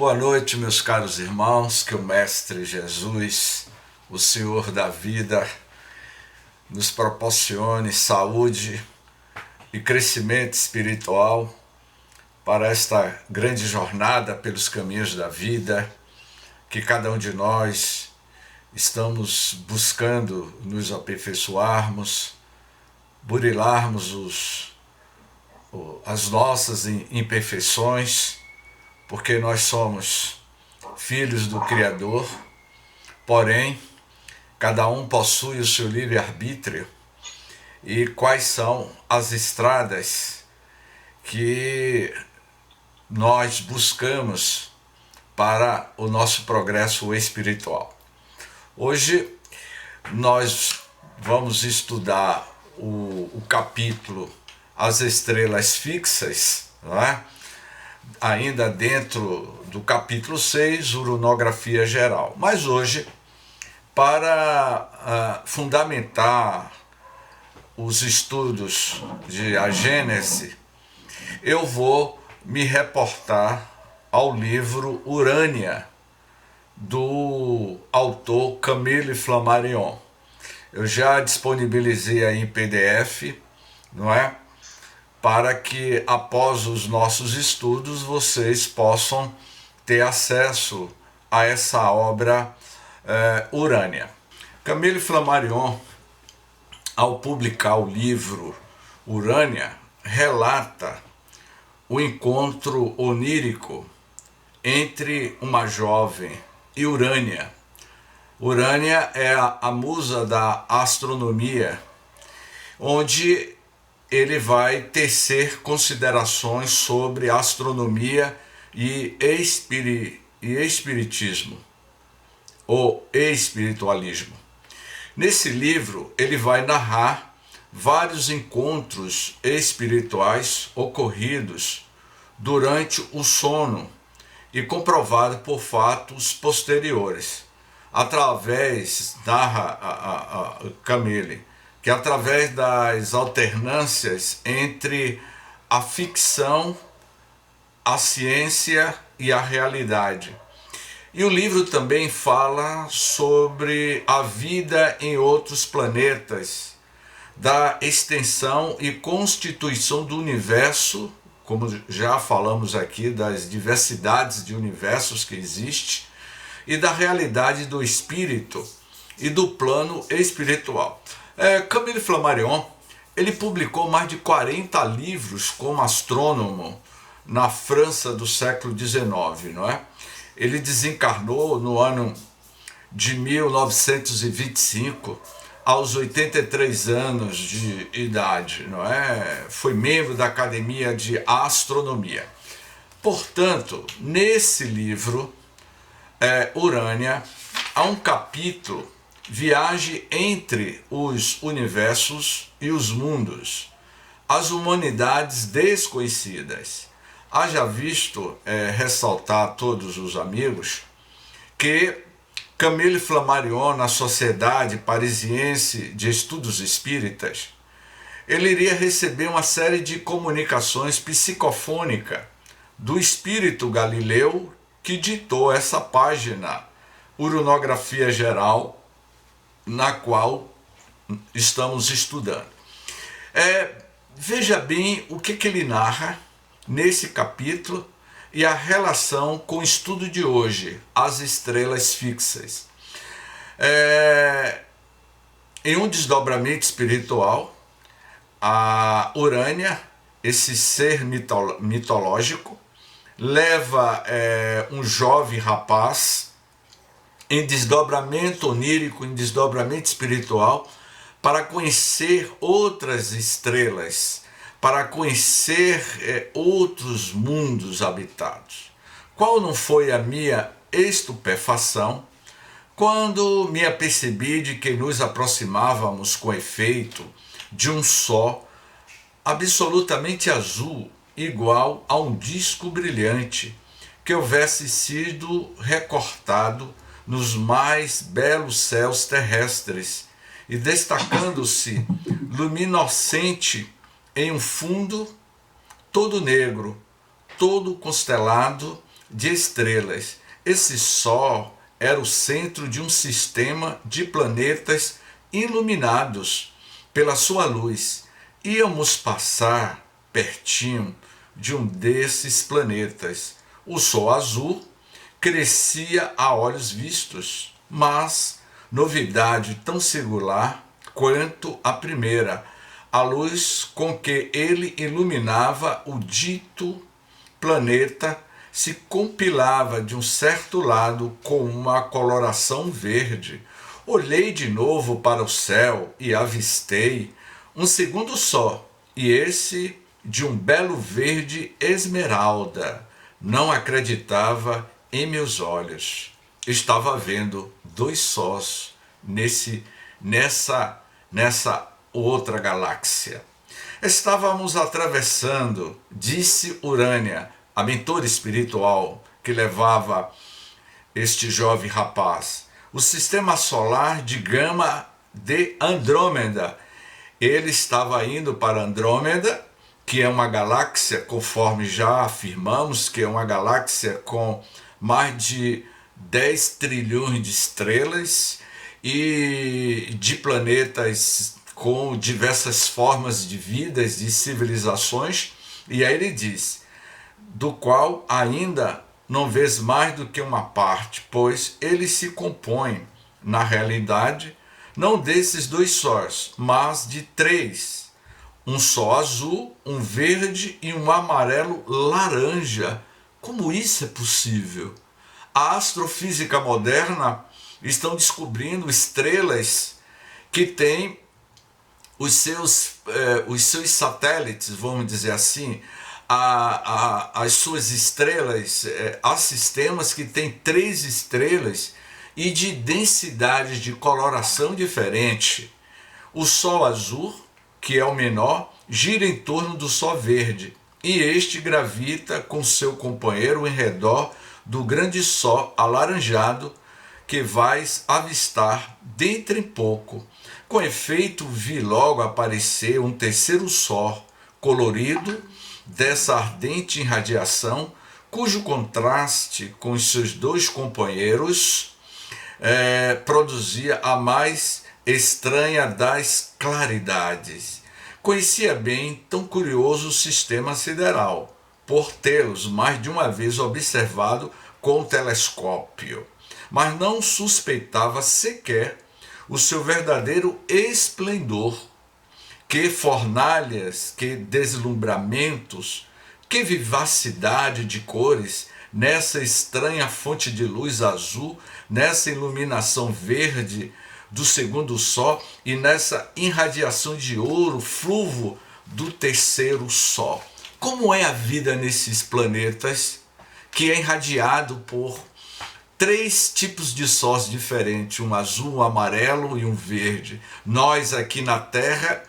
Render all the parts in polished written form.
boa noite, meus caros irmãos, que o Mestre Jesus, o Senhor da vida, nos proporcione saúde e crescimento espiritual para esta grande jornada pelos caminhos da vida, que cada um de nós estamos buscando nos aperfeiçoarmos, burilarmos as nossas imperfeições, porque nós somos filhos do Criador, porém, cada um possui o seu livre-arbítrio. E quais são as estradas que nós buscamos para o nosso progresso espiritual? Hoje nós vamos estudar o capítulo As Estrelas Fixas, não é? Ainda dentro do capítulo 6, Uranografia Geral. Mas hoje, para fundamentar os estudos de a Gênese, eu vou me reportar ao livro Urânia, do autor Camille Flammarion. Eu já disponibilizei aí em PDF, não é? Para que após os nossos estudos vocês possam ter acesso a essa obra Urânia. Camille Flammarion, ao publicar o livro Urânia, relata o encontro onírico entre uma jovem e Urânia. Urânia é a musa da astronomia, onde ele vai tecer considerações sobre astronomia e espiritismo, ou espiritualismo. Nesse livro, ele vai narrar vários encontros espirituais ocorridos durante o sono e comprovado por fatos posteriores. Narra Camille, que através das alternâncias entre a ficção, a ciência e a realidade. E o livro também fala sobre a vida em outros planetas, da extensão e constituição do universo, como já falamos aqui, das diversidades de universos que existem, e da realidade do espírito e do plano espiritual. Camille Flammarion, ele publicou mais de 40 livros como astrônomo na França do século XIX, não é? Ele desencarnou no ano de 1925, aos 83 anos de idade, não é? Foi membro da Academia de Astronomia. Portanto, nesse livro, Urânia, há um capítulo, Viagem entre os universos e os mundos, as humanidades desconhecidas. Haja visto ressaltar a todos os amigos que Camille Flammarion, na Sociedade Parisiense de Estudos Espíritas, ele iria receber uma série de comunicações psicofônicas do espírito Galileu, que ditou essa página, Uranografia Geral, na qual estamos estudando. Veja bem o que ele narra nesse capítulo e a relação com o estudo de hoje, as estrelas fixas. Em um desdobramento espiritual, a Urânia, esse ser mitológico, leva um jovem rapaz em desdobramento onírico, em desdobramento espiritual, para conhecer outras estrelas, para conhecer outros mundos habitados. Qual não foi a minha estupefação quando me apercebi de que nos aproximávamos com efeito de um só absolutamente azul, igual a um disco brilhante, que houvesse sido recortado nos mais belos céus terrestres e destacando-se luminescente em um fundo todo negro, todo constelado de estrelas. Esse Sol era o centro de um sistema de planetas iluminados pela sua luz. Íamos passar pertinho de um desses planetas. O Sol azul crescia a olhos vistos, mas novidade tão singular quanto a primeira, a luz com que ele iluminava o dito planeta se compilava de um certo lado com uma coloração verde. Olhei de novo para o céu e avistei um segundo Sol, e esse de um belo verde esmeralda. Não acreditava em meus olhos. Estava vendo dois sós nessa outra galáxia. Estávamos atravessando, disse Urânia, a mentora espiritual que levava este jovem rapaz, o sistema solar de Gama de Andrômeda. Ele estava indo para Andrômeda, que é uma galáxia, conforme já afirmamos, que é uma galáxia com mais de 10 trilhões de estrelas e de planetas com diversas formas de vidas, de civilizações. E aí ele diz, do qual ainda não vês mais do que uma parte, pois ele se compõe, na realidade, não desses dois sóis, mas de três. Um Sol azul, um verde e um amarelo laranja. Como isso é possível? A astrofísica moderna estão descobrindo estrelas que têm os seus satélites, vamos dizer assim, as suas estrelas, há sistemas que têm 3 estrelas e de densidades de coloração diferente. O Sol azul, que é o menor, gira em torno do Sol verde, e este gravita com seu companheiro em redor do grande Sol alaranjado que vais avistar dentro em pouco. Com efeito, vi logo aparecer um terceiro Sol colorido dessa ardente irradiação, cujo contraste com os seus dois companheiros produzia a mais estranha das claridades. Conhecia bem tão curioso sistema sideral, por tê-los mais de uma vez observado com o telescópio, mas não suspeitava sequer o seu verdadeiro esplendor. Que fornalhas, que deslumbramentos, que vivacidade de cores nessa estranha fonte de luz azul, nessa iluminação verde do segundo Sol e nessa irradiação de ouro flúvio do terceiro Sol. Como é a vida nesses planetas que é irradiado por 3 tipos de sóis diferentes, um azul, um amarelo e um verde. Nós aqui na Terra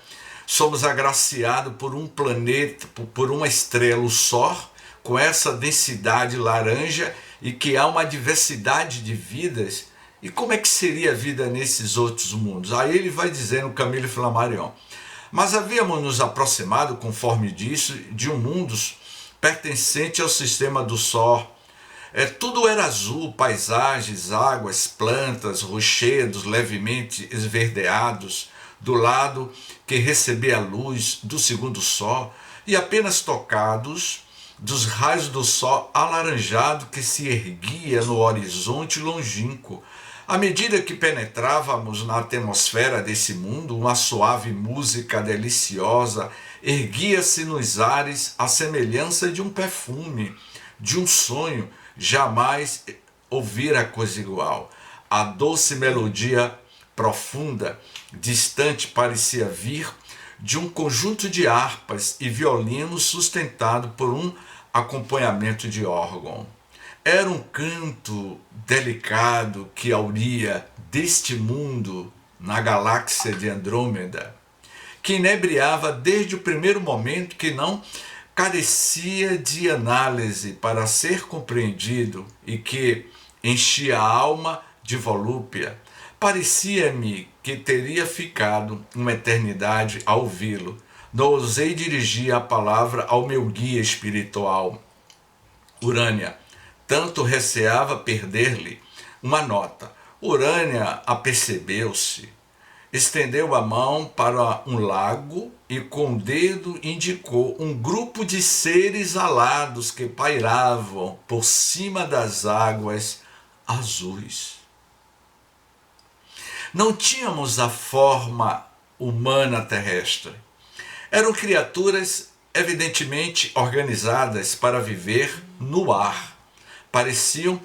somos agraciados por um planeta, por uma estrela, o Sol, com essa densidade laranja e que há uma diversidade de vidas. E como é que seria a vida nesses outros mundos? Aí ele vai dizendo, Camille Flammarion, mas havíamos nos aproximado, conforme disso, de um mundo pertencente ao sistema do Sol. Tudo era azul, paisagens, águas, plantas, rochedos levemente esverdeados, do lado que recebia a luz do segundo Sol, e apenas tocados dos raios do Sol alaranjado que se erguia no horizonte longínquo. À medida que penetrávamos na atmosfera desse mundo, uma suave música deliciosa erguia-se nos ares à semelhança de um perfume, de um sonho. Jamais ouvira coisa igual. A doce melodia profunda, distante, parecia vir de um conjunto de harpas e violinos sustentado por um acompanhamento de órgão. Era um canto delicado que auria deste mundo na galáxia de Andrômeda, que inebriava desde o primeiro momento, que não carecia de análise para ser compreendido e que enchia a alma de volúpia. Parecia-me que teria ficado uma eternidade a ouvi-lo. Não ousei dirigir a palavra ao meu guia espiritual. Urânia, tanto receava perder-lhe uma nota. Urânia apercebeu-se, estendeu a mão para um lago e com o dedo indicou um grupo de seres alados que pairavam por cima das águas azuis. Não tínhamos a forma humana terrestre. Eram criaturas evidentemente organizadas para viver no ar. Pareciam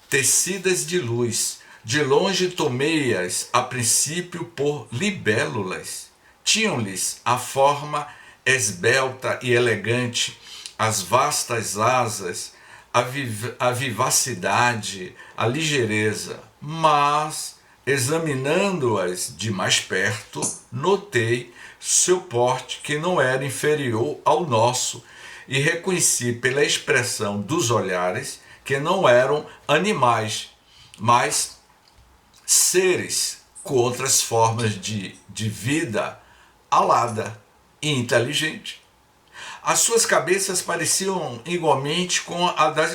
tecidas de luz. De longe tomei-as, a princípio, por libélulas. Tinham-lhes a forma esbelta e elegante, as vastas asas, a vivacidade, a ligeireza. Mas, examinando-as de mais perto, notei seu porte que não era inferior ao nosso e reconheci pela expressão dos olhares que não eram animais, mas seres com outras formas de vida alada e inteligente. As suas cabeças pareciam igualmente com a das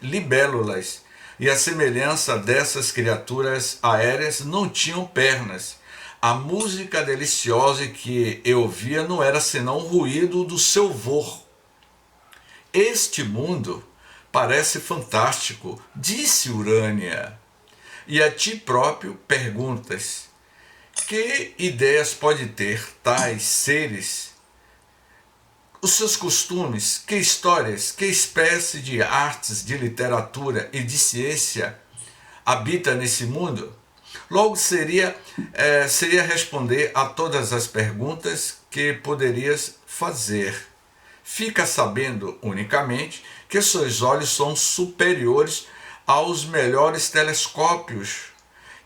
libélulas, e a semelhança dessas criaturas aéreas não tinham pernas. A música deliciosa que eu ouvia não era senão o ruído do seu voo. Este mundo parece fantástico, disse Urânia. E a ti próprio perguntas: que ideias pode ter tais seres? Os seus costumes, que histórias, que espécie de artes, de literatura e de ciência habita nesse mundo? Logo seria responder a todas as perguntas que poderias fazer. Fica sabendo unicamente que seus olhos são superiores aos melhores telescópios,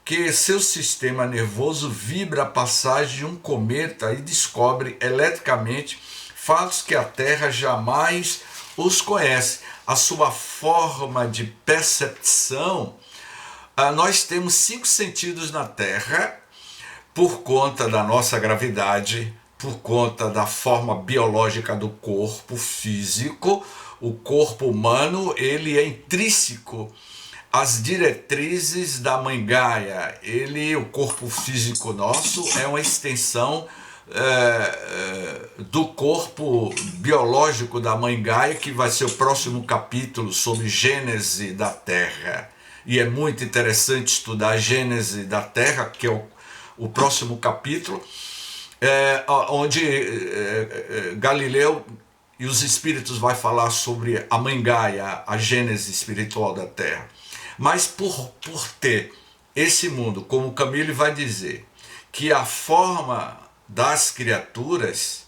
que seu sistema nervoso vibra a passagem de um cometa e descobre eletricamente fatos que a Terra jamais os conhece. A sua forma de percepção, nós temos 5 sentidos na Terra, por conta da nossa gravidade, por conta da forma biológica do corpo físico. O corpo humano, ele é intrínseco às diretrizes da Mãe Gaia. O corpo físico nosso é uma extensão do corpo biológico da Mãe Gaia, que vai ser o próximo capítulo sobre Gênese da Terra. E é muito interessante estudar a Gênese da Terra, que é o próximo capítulo, onde Galileu e os espíritos vai falar sobre a Mãe Gaia, a gênese espiritual da Terra. Mas por ter esse mundo, como Camille vai dizer, que a forma das criaturas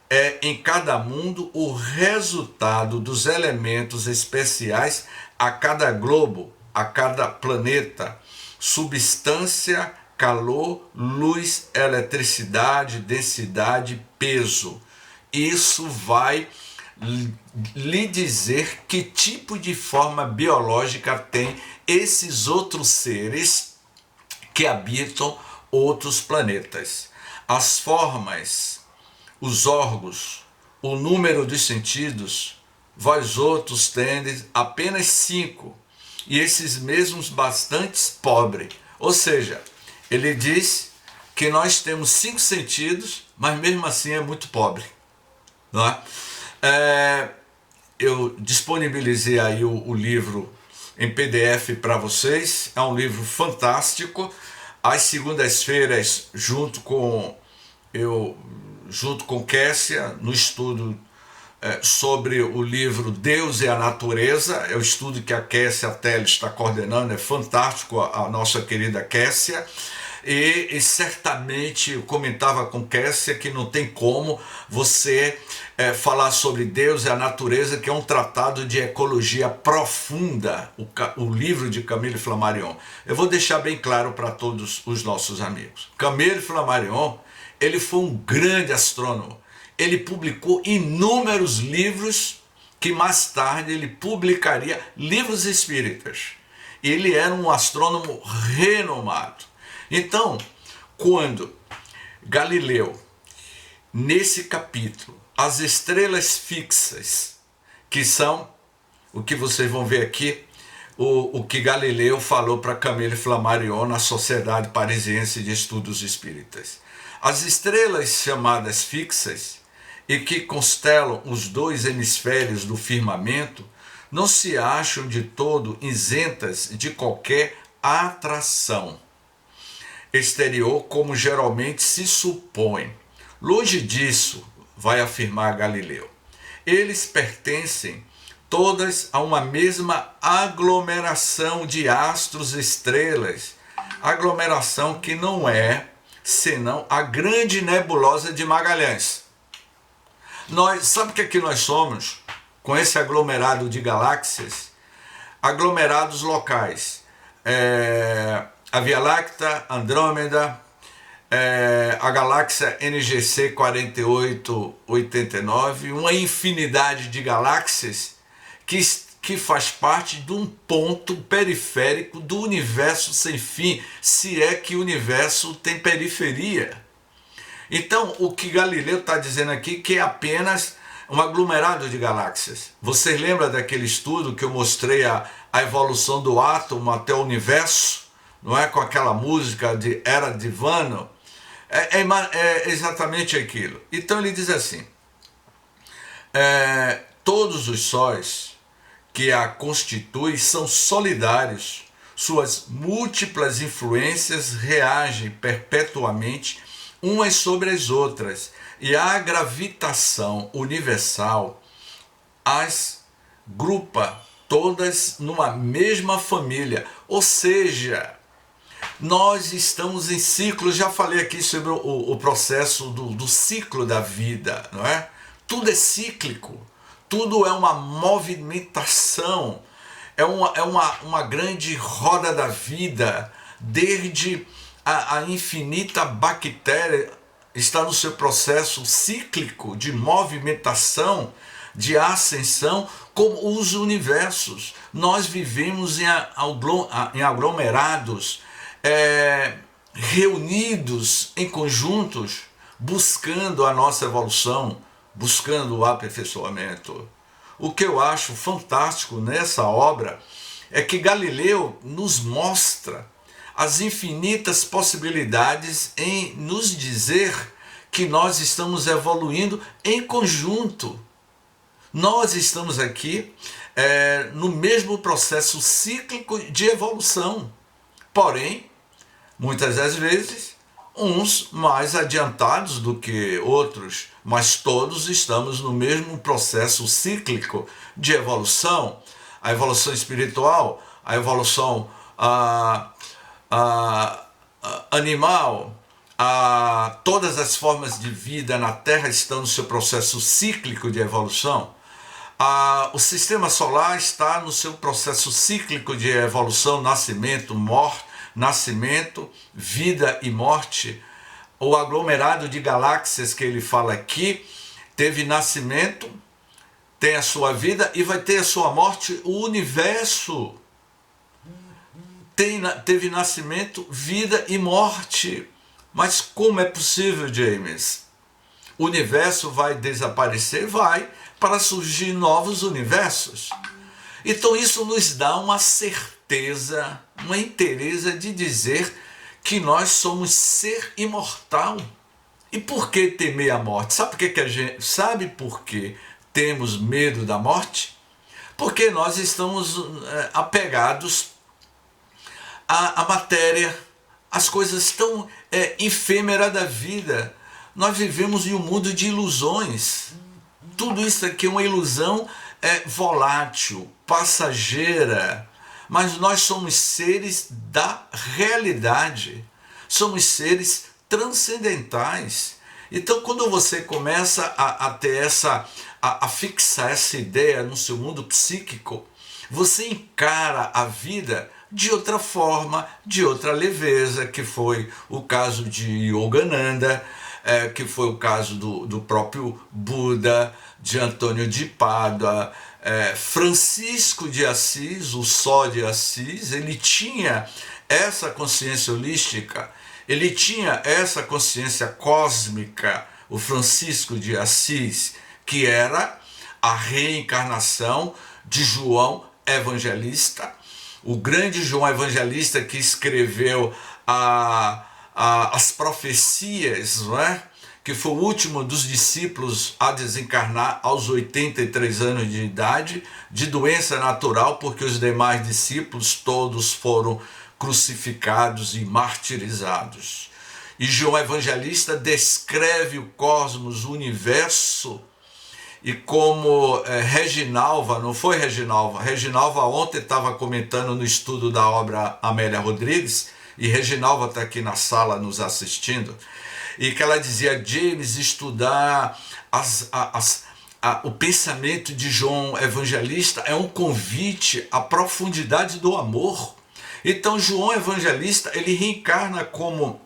é em cada mundo o resultado dos elementos especiais a cada globo, a cada planeta, substância, calor, luz, eletricidade, densidade, peso. Isso vai lhe dizer que tipo de forma biológica tem esses outros seres que habitam outros planetas. As formas, os órgãos, o número dos sentidos, vós outros tendes apenas 5, e esses mesmos bastante pobres. Ou seja, ele diz que nós temos 5 sentidos, mas mesmo assim é muito pobre. Não é? Eu disponibilizei aí o livro em PDF para vocês. É um livro fantástico. Às segundas-feiras, junto com Kessia, no estudo sobre o livro Deus e a Natureza. É o estudo que a Kessia Teles está coordenando. É fantástico, a nossa querida Kessia. E certamente eu comentava com Kessia que não tem como você falar sobre Deus e a natureza, que é um tratado de ecologia profunda, o livro de Camille Flammarion. Eu vou deixar bem claro para todos os nossos amigos. Camille Flammarion, ele foi um grande astrônomo. Ele publicou inúmeros livros que mais tarde ele publicaria livros espíritas. Ele era um astrônomo renomado. Então, quando Galileu, nesse capítulo, as estrelas fixas, que são o que vocês vão ver aqui, o que Galileu falou para Camille Flammarion na Sociedade Parisiense de Estudos Espíritas. As estrelas chamadas fixas e que constelam os dois hemisférios do firmamento não se acham de todo isentas de qualquer atração exterior, como geralmente se supõe. Longe disso, vai afirmar Galileu. Eles pertencem todas a uma mesma aglomeração de astros e estrelas, aglomeração que não é senão a grande nebulosa de Magalhães. Sabe o que nós somos com esse aglomerado de galáxias? Aglomerados locais. A Via Láctea, Andrômeda, a galáxia NGC 4889, uma infinidade de galáxias que faz parte de um ponto periférico do universo sem fim, se é que o universo tem periferia. Então, o que Galileu está dizendo aqui que é apenas um aglomerado de galáxias. Você lembra daquele estudo que eu mostrei a evolução do átomo até o universo? Não é? Com aquela música de Era Divano? É exatamente aquilo. Então ele diz assim, todos os sóis que a constituem são solidários, suas múltiplas influências reagem perpetuamente umas sobre as outras, e a gravitação universal as grupa todas numa mesma família, ou seja, nós estamos em ciclo. Já falei aqui sobre o processo do ciclo da vida, não é? Tudo é cíclico, tudo é uma movimentação, é uma grande roda da vida, desde a infinita bactéria está no seu processo cíclico de movimentação, de ascensão, como os universos. Nós vivemos em aglomerados, reunidos em conjuntos, buscando a nossa evolução, buscando o aperfeiçoamento. O que eu acho fantástico nessa obra é que Galileu nos mostra as infinitas possibilidades em nos dizer que nós estamos evoluindo em conjunto. Nós estamos aqui no mesmo processo cíclico de evolução. Porém, muitas das vezes, uns mais adiantados do que outros, mas todos estamos no mesmo processo cíclico de evolução. A evolução espiritual, a evolução animal, todas as formas de vida na Terra estão no seu processo cíclico de evolução. O sistema solar está no seu processo cíclico de evolução, nascimento, vida e morte. O aglomerado de galáxias que ele fala aqui teve nascimento, tem a sua vida e vai ter a sua morte. O universo teve nascimento, vida e morte. Mas como é possível, James? O universo vai desaparecer? Vai, para surgir novos universos. Então isso nos dá uma certeza, uma inteireza de dizer que nós somos ser imortal. E por que temer a morte? Sabe por que temos medo da morte? Porque nós estamos apegados à matéria, às coisas tão efêmeras da vida. Nós vivemos em um mundo de ilusões. Tudo isso aqui é uma ilusão volátil, passageira, mas nós somos seres da realidade, somos seres transcendentais. Então, quando você começa a ter a fixar essa ideia no seu mundo psíquico, você encara a vida de outra forma, de outra leveza, que foi o caso de Yogananda, que foi o caso do próprio Buda, de Antônio de Pádua, Francisco de Assis, o Só de Assis. Ele tinha essa consciência holística, ele tinha essa consciência cósmica, o Francisco de Assis, que era a reencarnação de João Evangelista, o grande João Evangelista que escreveu as profecias, não é? Que foi o último dos discípulos a desencarnar aos 83 anos de idade, de doença natural, porque os demais discípulos todos foram crucificados e martirizados. E João Evangelista descreve o cosmos, o universo, e como Reginalva, não foi Reginalva? Reginalva ontem estava comentando no estudo da obra Amélia Rodrigues, e Reginalva está aqui na sala nos assistindo, e que ela dizia, James, estudar o pensamento de João Evangelista é um convite à profundidade do amor. Então João Evangelista, ele reencarna como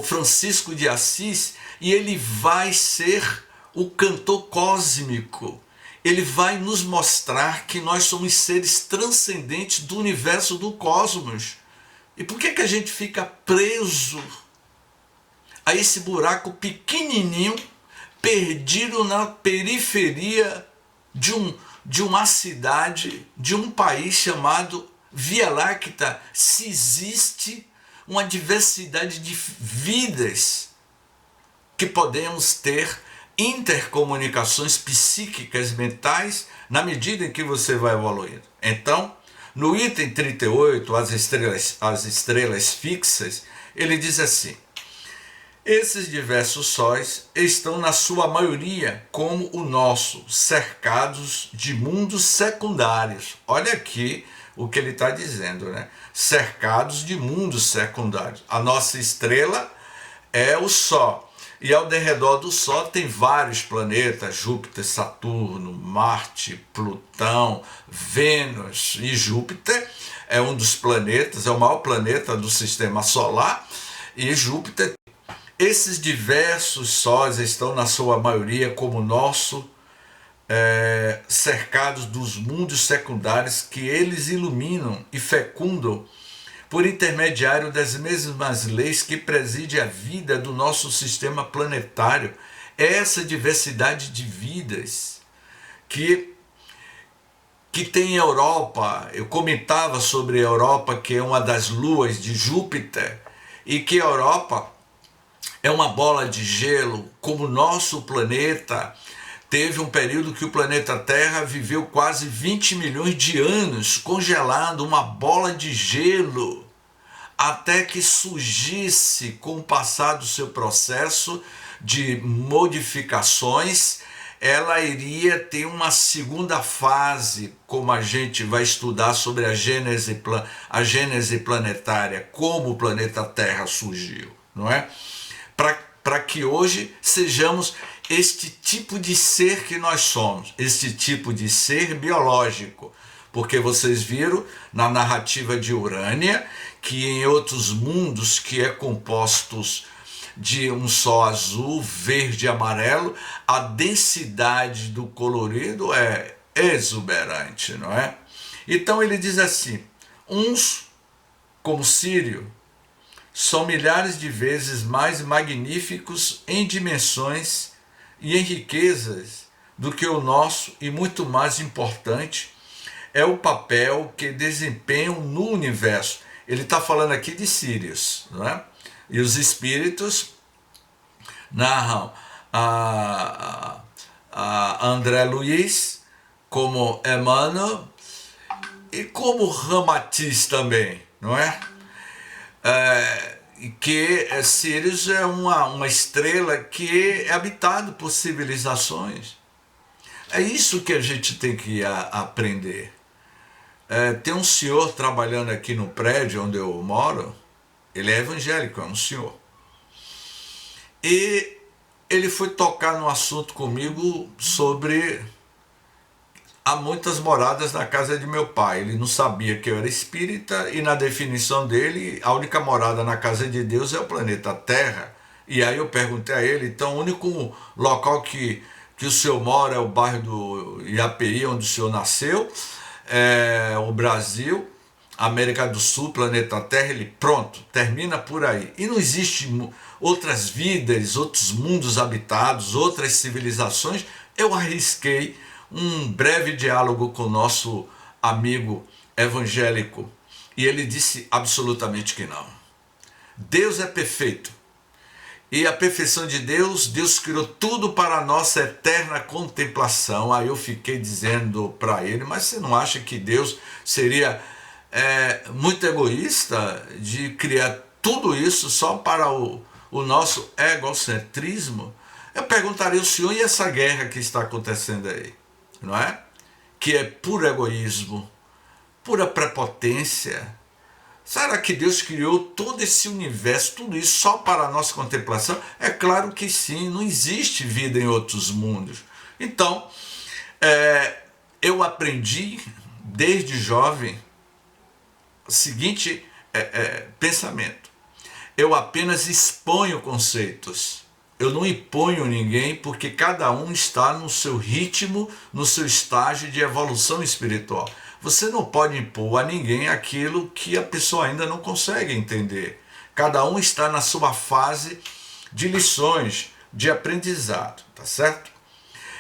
Francisco de Assis, e ele vai ser o cantor cósmico. Ele vai nos mostrar que nós somos seres transcendentes do universo, do cosmos. E por que a gente fica preso a esse buraco pequenininho, perdido na periferia de uma cidade, de um país chamado Via Láctea, se existe uma diversidade de vidas que podemos ter intercomunicações psíquicas, mentais, na medida em que você vai evoluindo. Então, no item 38, as estrelas fixas, ele diz assim, esses diversos sóis estão na sua maioria, como o nosso, cercados de mundos secundários. Olha aqui o que ele está dizendo, né? Cercados de mundos secundários. A nossa estrela é o Sol. E ao derredor do Sol tem vários planetas, Júpiter, Saturno, Marte, Plutão, Vênus. E Júpiter é um dos planetas, é o maior planeta do sistema solar. E Júpiter, esses diversos sóis estão na sua maioria como o nosso, cercados dos mundos secundários que eles iluminam e fecundam por intermediário das mesmas leis que presidem a vida do nosso sistema planetário. É essa diversidade de vidas que tem a Europa. Eu comentava sobre a Europa, que é uma das luas de Júpiter, e que a Europa é uma bola de gelo, como o nosso planeta. Teve um período que o planeta Terra viveu quase 20 milhões de anos congelado, uma bola de gelo, até que surgisse, com o passar do seu processo de modificações, ela iria ter uma segunda fase, como a gente vai estudar sobre a gênese planetária, como o planeta Terra surgiu, não é? Para que hoje sejamos este tipo de ser que nós somos, este tipo de ser biológico, porque vocês viram na narrativa de Urânia que em outros mundos que é compostos de um sol azul, verde e amarelo, a densidade do colorido é exuberante, não é? Então ele diz assim, uns como Sírio são milhares de vezes mais magníficos em dimensões e em riquezas do que o nosso, e muito mais importante é o papel que desempenham no universo. Ele está falando aqui de Sírios, não é? E os espíritos narram a André Luiz, como Emmanuel e como Ramatiz também, não é? Que Sírios é uma estrela que é habitada por civilizações. É isso que a gente tem que aprender. Tem um senhor trabalhando aqui no prédio onde eu moro, ele é evangélico, é um senhor. E ele foi tocar no assunto comigo sobre há muitas moradas na casa de meu pai. Ele não sabia que eu era espírita, e na definição dele, a única morada na casa de Deus é o planeta Terra. E aí eu perguntei a ele, então o único local que o senhor mora é o bairro do Iapeí, onde o senhor nasceu, o Brasil, América do Sul, planeta Terra. Ele, pronto, termina por aí. E não existe outras vidas, outros mundos habitados, outras civilizações, eu arrisquei um breve diálogo com o nosso amigo evangélico e ele disse absolutamente que não. Deus é perfeito. E a perfeição de Deus, Deus criou tudo para a nossa eterna contemplação. Aí eu fiquei dizendo para ele, mas você não acha que Deus seria muito egoísta de criar tudo isso só para o nosso egocentrismo? Eu perguntaria ao senhor, e essa guerra que está acontecendo aí? Não é? Que é puro egoísmo, pura prepotência. Será que Deus criou todo esse universo, tudo isso só para a nossa contemplação? É claro que sim, não existe vida em outros mundos. Então, eu aprendi desde jovem o seguinte pensamento: eu apenas exponho conceitos, eu não imponho ninguém, porque cada um está no seu ritmo, no seu estágio de evolução espiritual. Você não pode impor a ninguém aquilo que a pessoa ainda não consegue entender. Cada um está na sua fase de lições, de aprendizado, tá certo?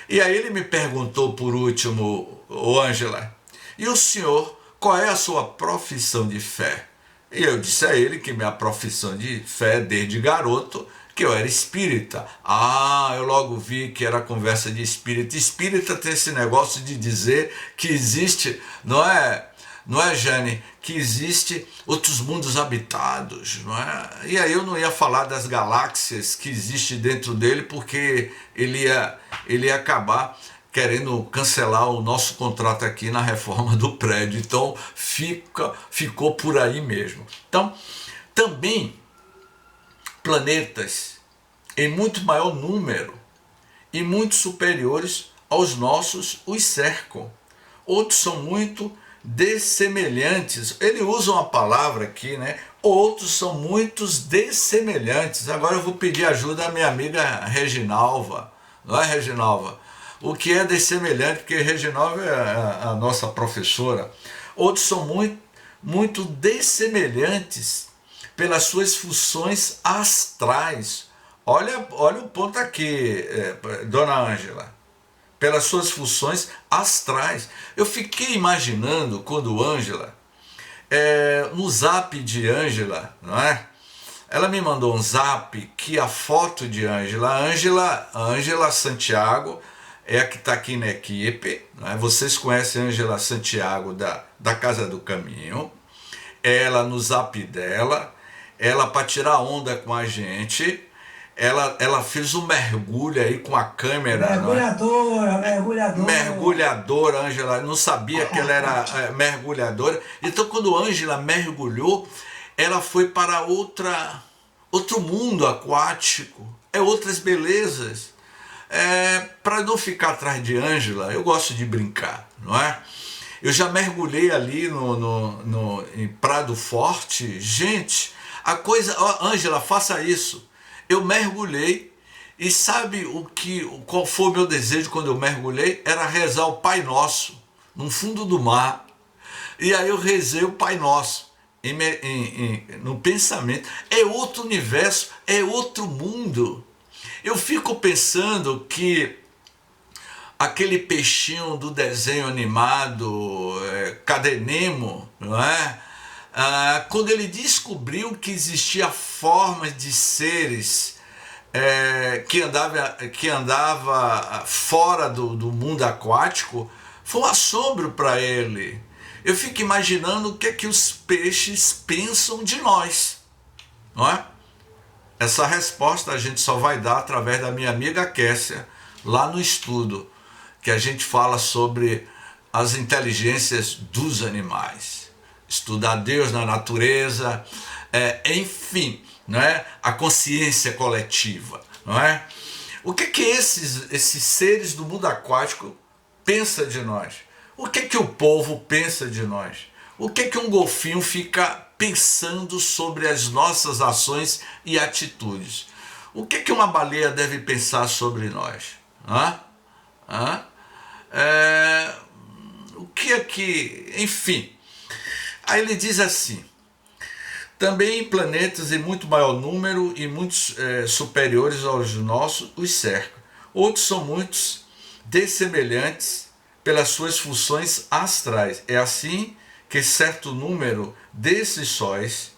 E aí ele me perguntou por último, Ângela, e o senhor, qual é a sua profissão de fé? E eu disse a ele que minha profissão de fé desde garoto, que eu era espírita. Eu logo vi que era conversa de espírita. Espírita tem esse negócio de dizer que existe, não é, Jane, que existe outros mundos habitados, não é? E aí eu não ia falar das galáxias que existe dentro dele, porque ele ia acabar querendo cancelar o nosso contrato aqui na reforma do prédio. Então ficou por aí mesmo. Então, também planetas em muito maior número e muito superiores aos nossos os cercam. Outros são muito dessemelhantes. Ele usa uma palavra aqui, né? Outros são muitos dessemelhantes. Agora eu vou pedir ajuda à minha amiga Reginalva. Não é, Reginalva? O que é dessemelhante? Porque Reginalva é a nossa professora. Outros são muito dessemelhantes pelas suas funções astrais. Olha o ponto aqui, dona Ângela. Pelas suas funções astrais. Eu fiquei imaginando quando Ângela, no zap de Ângela, não é? Ela me mandou um zap que a foto de Ângela Santiago, é a que está aqui na equipe, não é? Vocês conhecem a Ângela Santiago da Casa do Caminho. Ela no zap dela, ela para tirar onda com a gente, ela fez um mergulho aí com a câmera. Mergulhadora, Ângela, não sabia que ela era mergulhadora. Então quando Ângela mergulhou, ela foi para outro mundo aquático, outras belezas. Para não ficar atrás de Ângela, eu gosto de brincar, não é? Eu já mergulhei ali em Prado Forte. Gente, a coisa... Ângela, faça isso. Eu mergulhei e sabe qual foi o meu desejo quando eu mergulhei? Era rezar o Pai Nosso no fundo do mar. E aí eu rezei o Pai Nosso no pensamento. É outro universo, é outro mundo. Eu fico pensando que aquele peixinho do desenho animado, Cadê Nemo, não é? Quando ele descobriu que existia formas de seres que andava fora do mundo aquático, foi um assombro para ele. Eu fico imaginando o que é que os peixes pensam de nós, não é? Essa resposta a gente só vai dar através da minha amiga Kessia, lá no estudo, que a gente fala sobre as inteligências dos animais. Estudar Deus na natureza, enfim, não é? A consciência coletiva, não é? O que esses seres do mundo aquático pensam de nós? O que o povo pensa de nós? O que um golfinho fica pensando sobre as nossas ações e atitudes? O que uma baleia deve pensar sobre nós? O que enfim. Aí ele diz assim, Também planetas em muito maior número e muitos superiores aos nossos os cercam. Outros são muitos dessemelhantes pelas suas funções astrais. É assim que certo número desses sóis,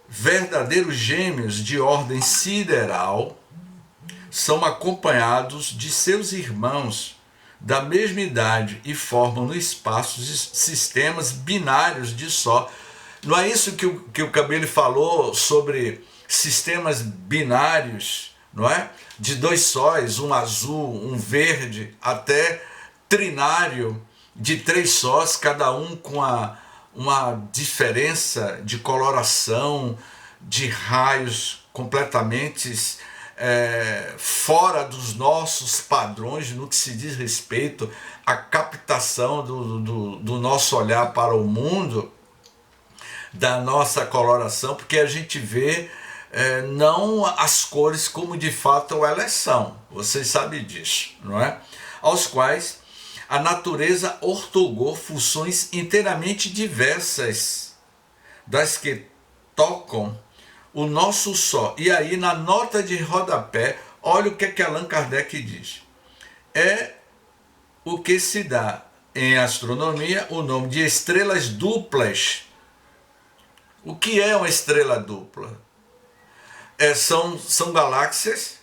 verdadeiros gêmeos de ordem sideral, são acompanhados de seus irmãos da mesma idade e formam no espaço sistemas binários de Sol. Não é isso que o Camille falou sobre sistemas binários, não é? De dois sóis, um azul, um verde, até trinário de 3 sós, cada um com uma diferença de coloração, de raios completamente fora dos nossos padrões no que se diz respeito à captação do nosso olhar para o mundo, da nossa coloração, porque a gente vê não as cores como de fato elas são, vocês sabem disso, não é? Aos quais a natureza ortogou funções inteiramente diversas das que tocam o nosso Sol. E aí, na nota de rodapé, olha o que Allan Kardec diz. É o que se dá em astronomia o nome de estrelas duplas. O que é uma estrela dupla? São galáxias,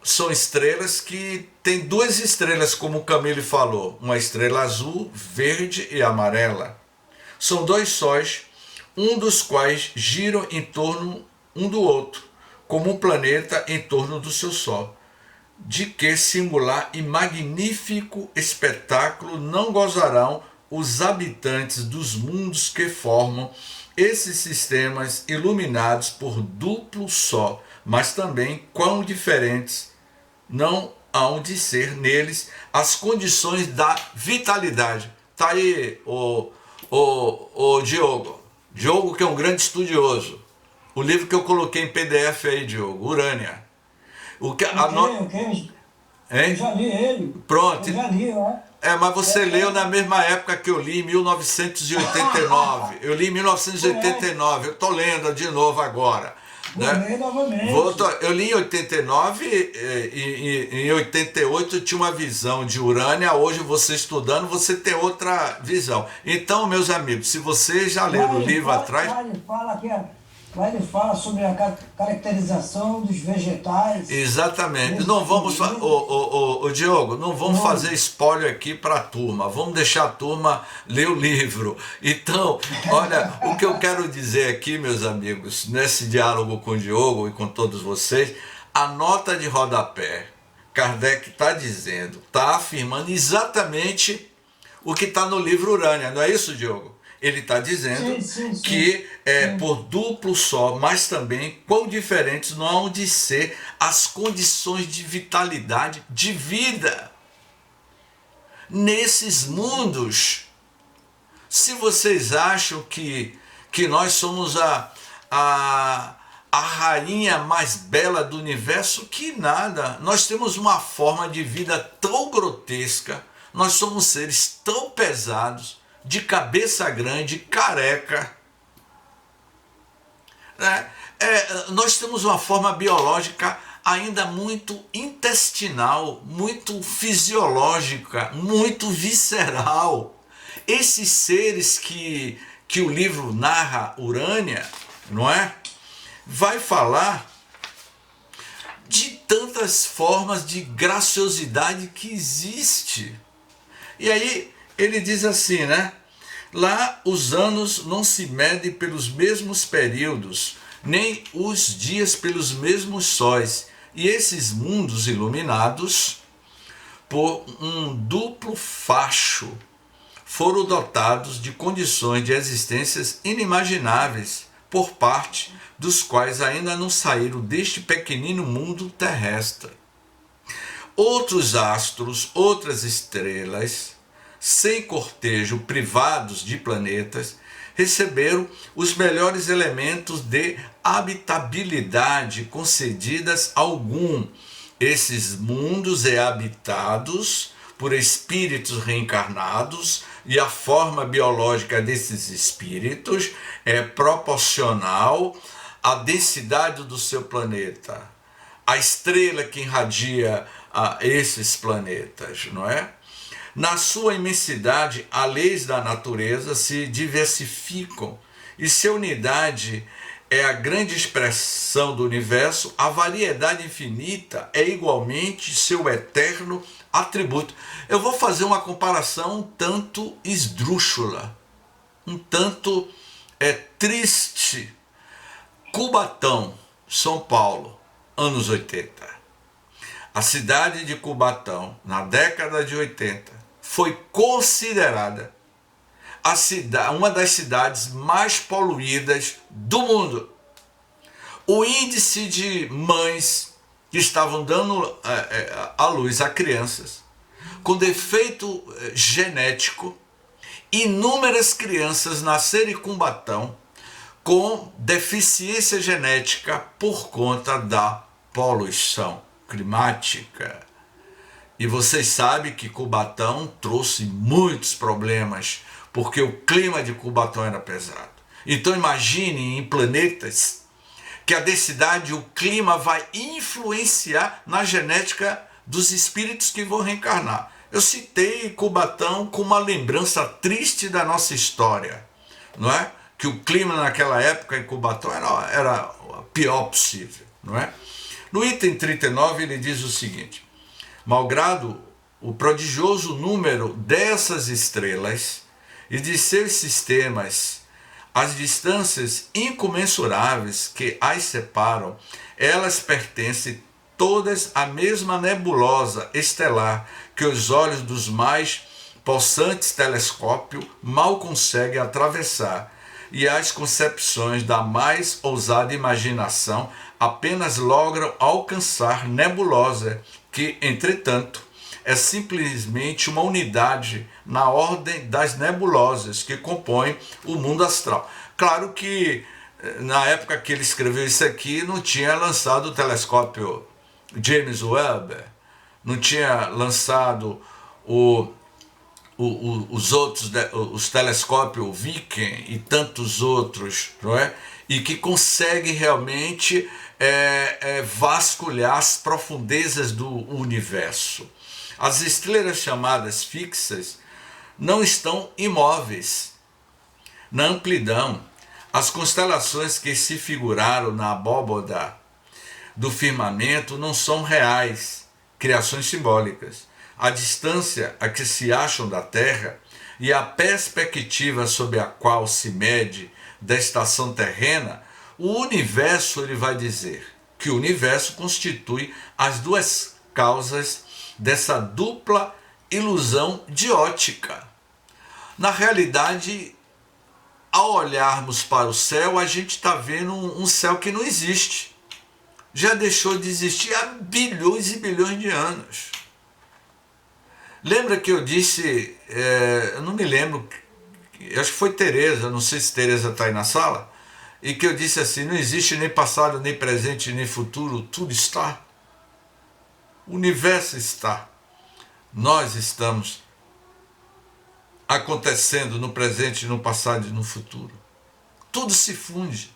são estrelas que têm 2 estrelas, como o Camille falou, uma estrela azul, verde e amarela. São 2 sóis, um dos quais giram em torno um do outro, como um planeta em torno do seu Sol. De que singular e magnífico espetáculo não gozarão os habitantes dos mundos que formam esses sistemas iluminados por duplo Sol, mas também quão diferentes não hão de ser neles as condições da vitalidade. Tá aí o Diogo. Diogo, que é um grande estudioso. O livro que eu coloquei em PDF aí, Diogo, Urânia. Eu já li ele. Pronto. Eu já li, ó. Mas você leu na mesma época que eu li, em 1989. Eu li em 1989, eu estou lendo de novo agora. Vou ler novamente. Eu li em 89 e em 88 tinha uma visão de Urânia. Hoje você estudando, você tem outra visão. Então, meus amigos, se vocês já leram o livro atrás... Lá ele fala sobre a caracterização dos vegetais. Exatamente. Não vamos, Diogo, não vamos fazer spoiler aqui para a turma. Vamos deixar a turma ler o livro. Então, olha, o que eu quero dizer aqui, meus amigos, nesse diálogo com o Diogo e com todos vocês, a nota de rodapé, Kardec está dizendo, está afirmando exatamente o que está no livro Urânia. Não é isso, Diogo? Ele está dizendo sim. que por duplo Sol, mas também quão diferentes não hão de ser as condições de vitalidade, de vida nesses mundos. Se vocês acham que nós somos a rainha mais bela do universo, que nada. Nós temos uma forma de vida tão grotesca, nós somos seres tão pesados, de cabeça grande, careca. Nós temos uma forma biológica ainda muito intestinal, muito fisiológica, muito visceral. Esses seres que o livro narra, Urânia, não é? Vai falar de tantas formas de graciosidade que existe. E aí ele diz assim, né? Lá os anos não se medem pelos mesmos períodos, nem os dias pelos mesmos sóis. E esses mundos iluminados por um duplo facho foram dotados de condições de existências inimagináveis por parte dos quais ainda não saíram deste pequenino mundo terrestre. Outros astros, outras estrelas, sem cortejo, privados de planetas, receberam os melhores elementos de habitabilidade concedidas a algum. Esses mundos habitados por espíritos reencarnados e a forma biológica desses espíritos é proporcional à densidade do seu planeta, a estrela que irradia esses planetas, não é? Na sua imensidade, as leis da natureza se diversificam e se a unidade é a grande expressão do universo, a variedade infinita é igualmente seu eterno atributo. Eu vou fazer uma comparação um tanto esdrúxula, um tanto triste. Cubatão, São Paulo, anos 80. A cidade de Cubatão, na década de 80, foi considerada uma das cidades mais poluídas do mundo. O índice de mães que estavam dando à luz a crianças com defeito genético, inúmeras crianças nasceram em Cubatão com deficiência genética por conta da poluição climática. E vocês sabem que Cubatão trouxe muitos problemas, porque o clima de Cubatão era pesado. Então imagine em planetas que a densidade e o clima vai influenciar na genética dos espíritos que vão reencarnar. Eu citei Cubatão com uma lembrança triste da nossa história, não é? Que o clima naquela época em Cubatão era o pior possível, não é? No item 39 ele diz o seguinte: malgrado o prodigioso número dessas estrelas e de seus sistemas, as distâncias incomensuráveis que as separam, elas pertencem todas à mesma nebulosa estelar que os olhos dos mais possantes telescópios mal conseguem atravessar, e as concepções da mais ousada imaginação apenas logram alcançar nebulosa, que, entretanto, é simplesmente uma unidade na ordem das nebulosas que compõem o mundo astral. Claro que na época que ele escreveu isso aqui não tinha lançado o telescópio James Webb, não tinha lançado os telescópios Viking e tantos outros, não é? E que consegue realmente vasculhar as profundezas do universo. As estrelas chamadas fixas não estão imóveis na amplidão. As constelações que se figuraram na abóbada do firmamento não são reais, criações simbólicas. A distância a que se acham da Terra e a perspectiva sob a qual se mede da estação terrena, o universo, ele vai dizer que o universo constitui as duas causas dessa dupla ilusão de ótica. Na realidade, ao olharmos para o céu, a gente está vendo um céu que não existe. Já deixou de existir há bilhões e bilhões de anos. Lembra que eu disse, eu não me lembro, acho que foi Tereza, não sei se Tereza está aí na sala, e que eu disse assim: não existe nem passado, nem presente, nem futuro, tudo está. O universo está. Nós estamos acontecendo no presente, no passado e no futuro. Tudo se funde.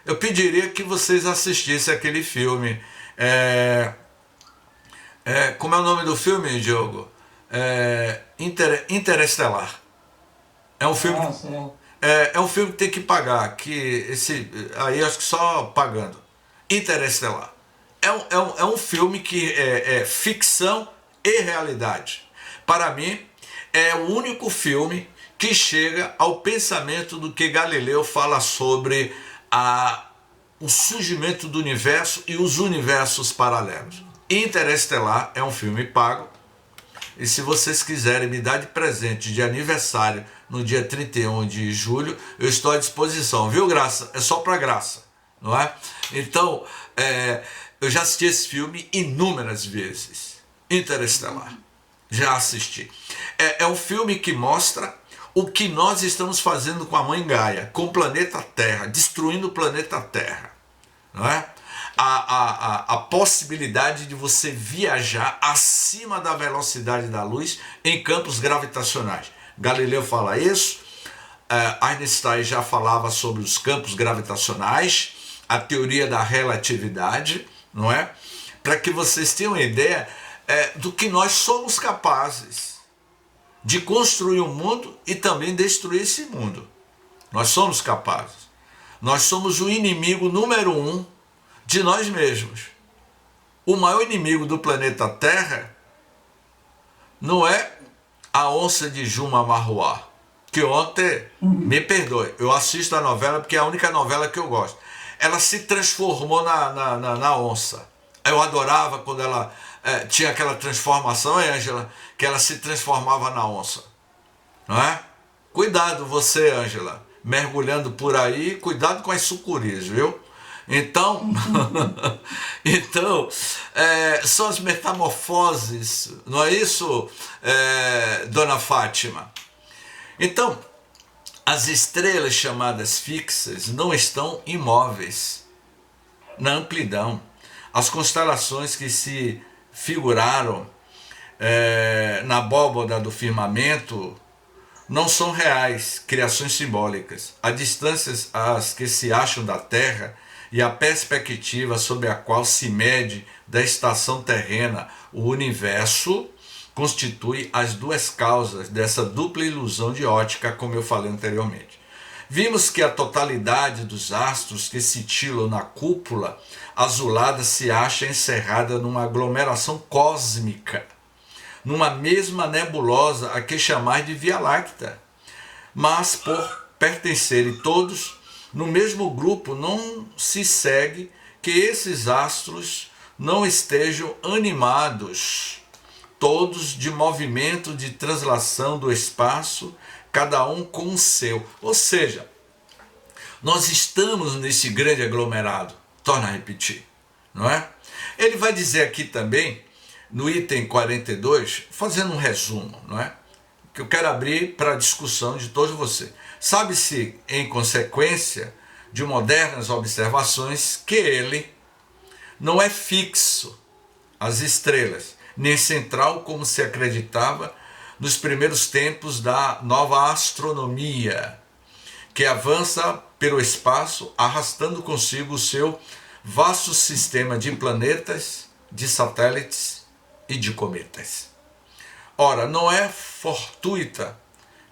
Eu pediria que vocês assistissem aquele filme. Como é o nome do filme, Diogo? Interestelar. É um filme. É um filme que tem que pagar. Aí acho que só pagando. Interestelar. É um filme que é ficção e realidade. Para mim, é o único filme que chega ao pensamento do que Galileu fala sobre o surgimento do universo e os universos paralelos. Interestelar é um filme pago. E se vocês quiserem me dar de presente de aniversário no dia 31 de julho, eu estou à disposição, viu, Graça? É só para Graça, não é? Então, eu já assisti esse filme inúmeras vezes. Interestelar. Já assisti. É um filme que mostra o que nós estamos fazendo com a Mãe Gaia, com o planeta Terra, destruindo o planeta Terra, não é? a possibilidade de você viajar acima da velocidade da luz em campos gravitacionais. Galileu fala isso, Einstein já falava sobre os campos gravitacionais, a teoria da relatividade, não é? Para que vocês tenham uma ideia do que nós somos capazes de construir um mundo e também destruir esse mundo. Nós somos capazes. Nós somos o inimigo número 1 de nós mesmos. O maior inimigo do planeta Terra não é a onça de Juma Marruá, que ontem, me perdoe, eu assisto a novela porque é a única novela que eu gosto. Ela se transformou na onça. Eu adorava quando ela tinha aquela transformação, Ângela, que ela se transformava na onça. Não é? Cuidado você, Ângela, mergulhando por aí, cuidado com as sucuris, viu? Então, são as metamorfoses, não é isso, dona Fátima? Então, as estrelas chamadas fixas não estão imóveis na amplidão. As constelações que se figuraram na abóbada do firmamento não são reais, criações simbólicas. A distâncias às que se acham da Terra e a perspectiva sobre a qual se mede da estação terrena o universo constitui as duas causas dessa dupla ilusão de ótica, como eu falei anteriormente. Vimos que a totalidade dos astros que cintilam na cúpula azulada se acha encerrada numa aglomeração cósmica, numa mesma nebulosa a que chamar de Via Láctea. Mas por pertencerem todos no mesmo grupo, não se segue que esses astros não estejam animados, todos de movimento de translação do espaço, cada um com o seu. Ou seja, nós estamos nesse grande aglomerado. Torna a repetir, não é? Ele vai dizer aqui também, no item 42, fazendo um resumo, não é? Que eu quero abrir para a discussão de todos vocês. Sabe-se, em consequência de modernas observações, que ele não é fixo, as estrelas, nem central como se acreditava nos primeiros tempos da nova astronomia, que avança pelo espaço, arrastando consigo o seu vasto sistema de planetas, de satélites e de cometas. Ora, não é fortuita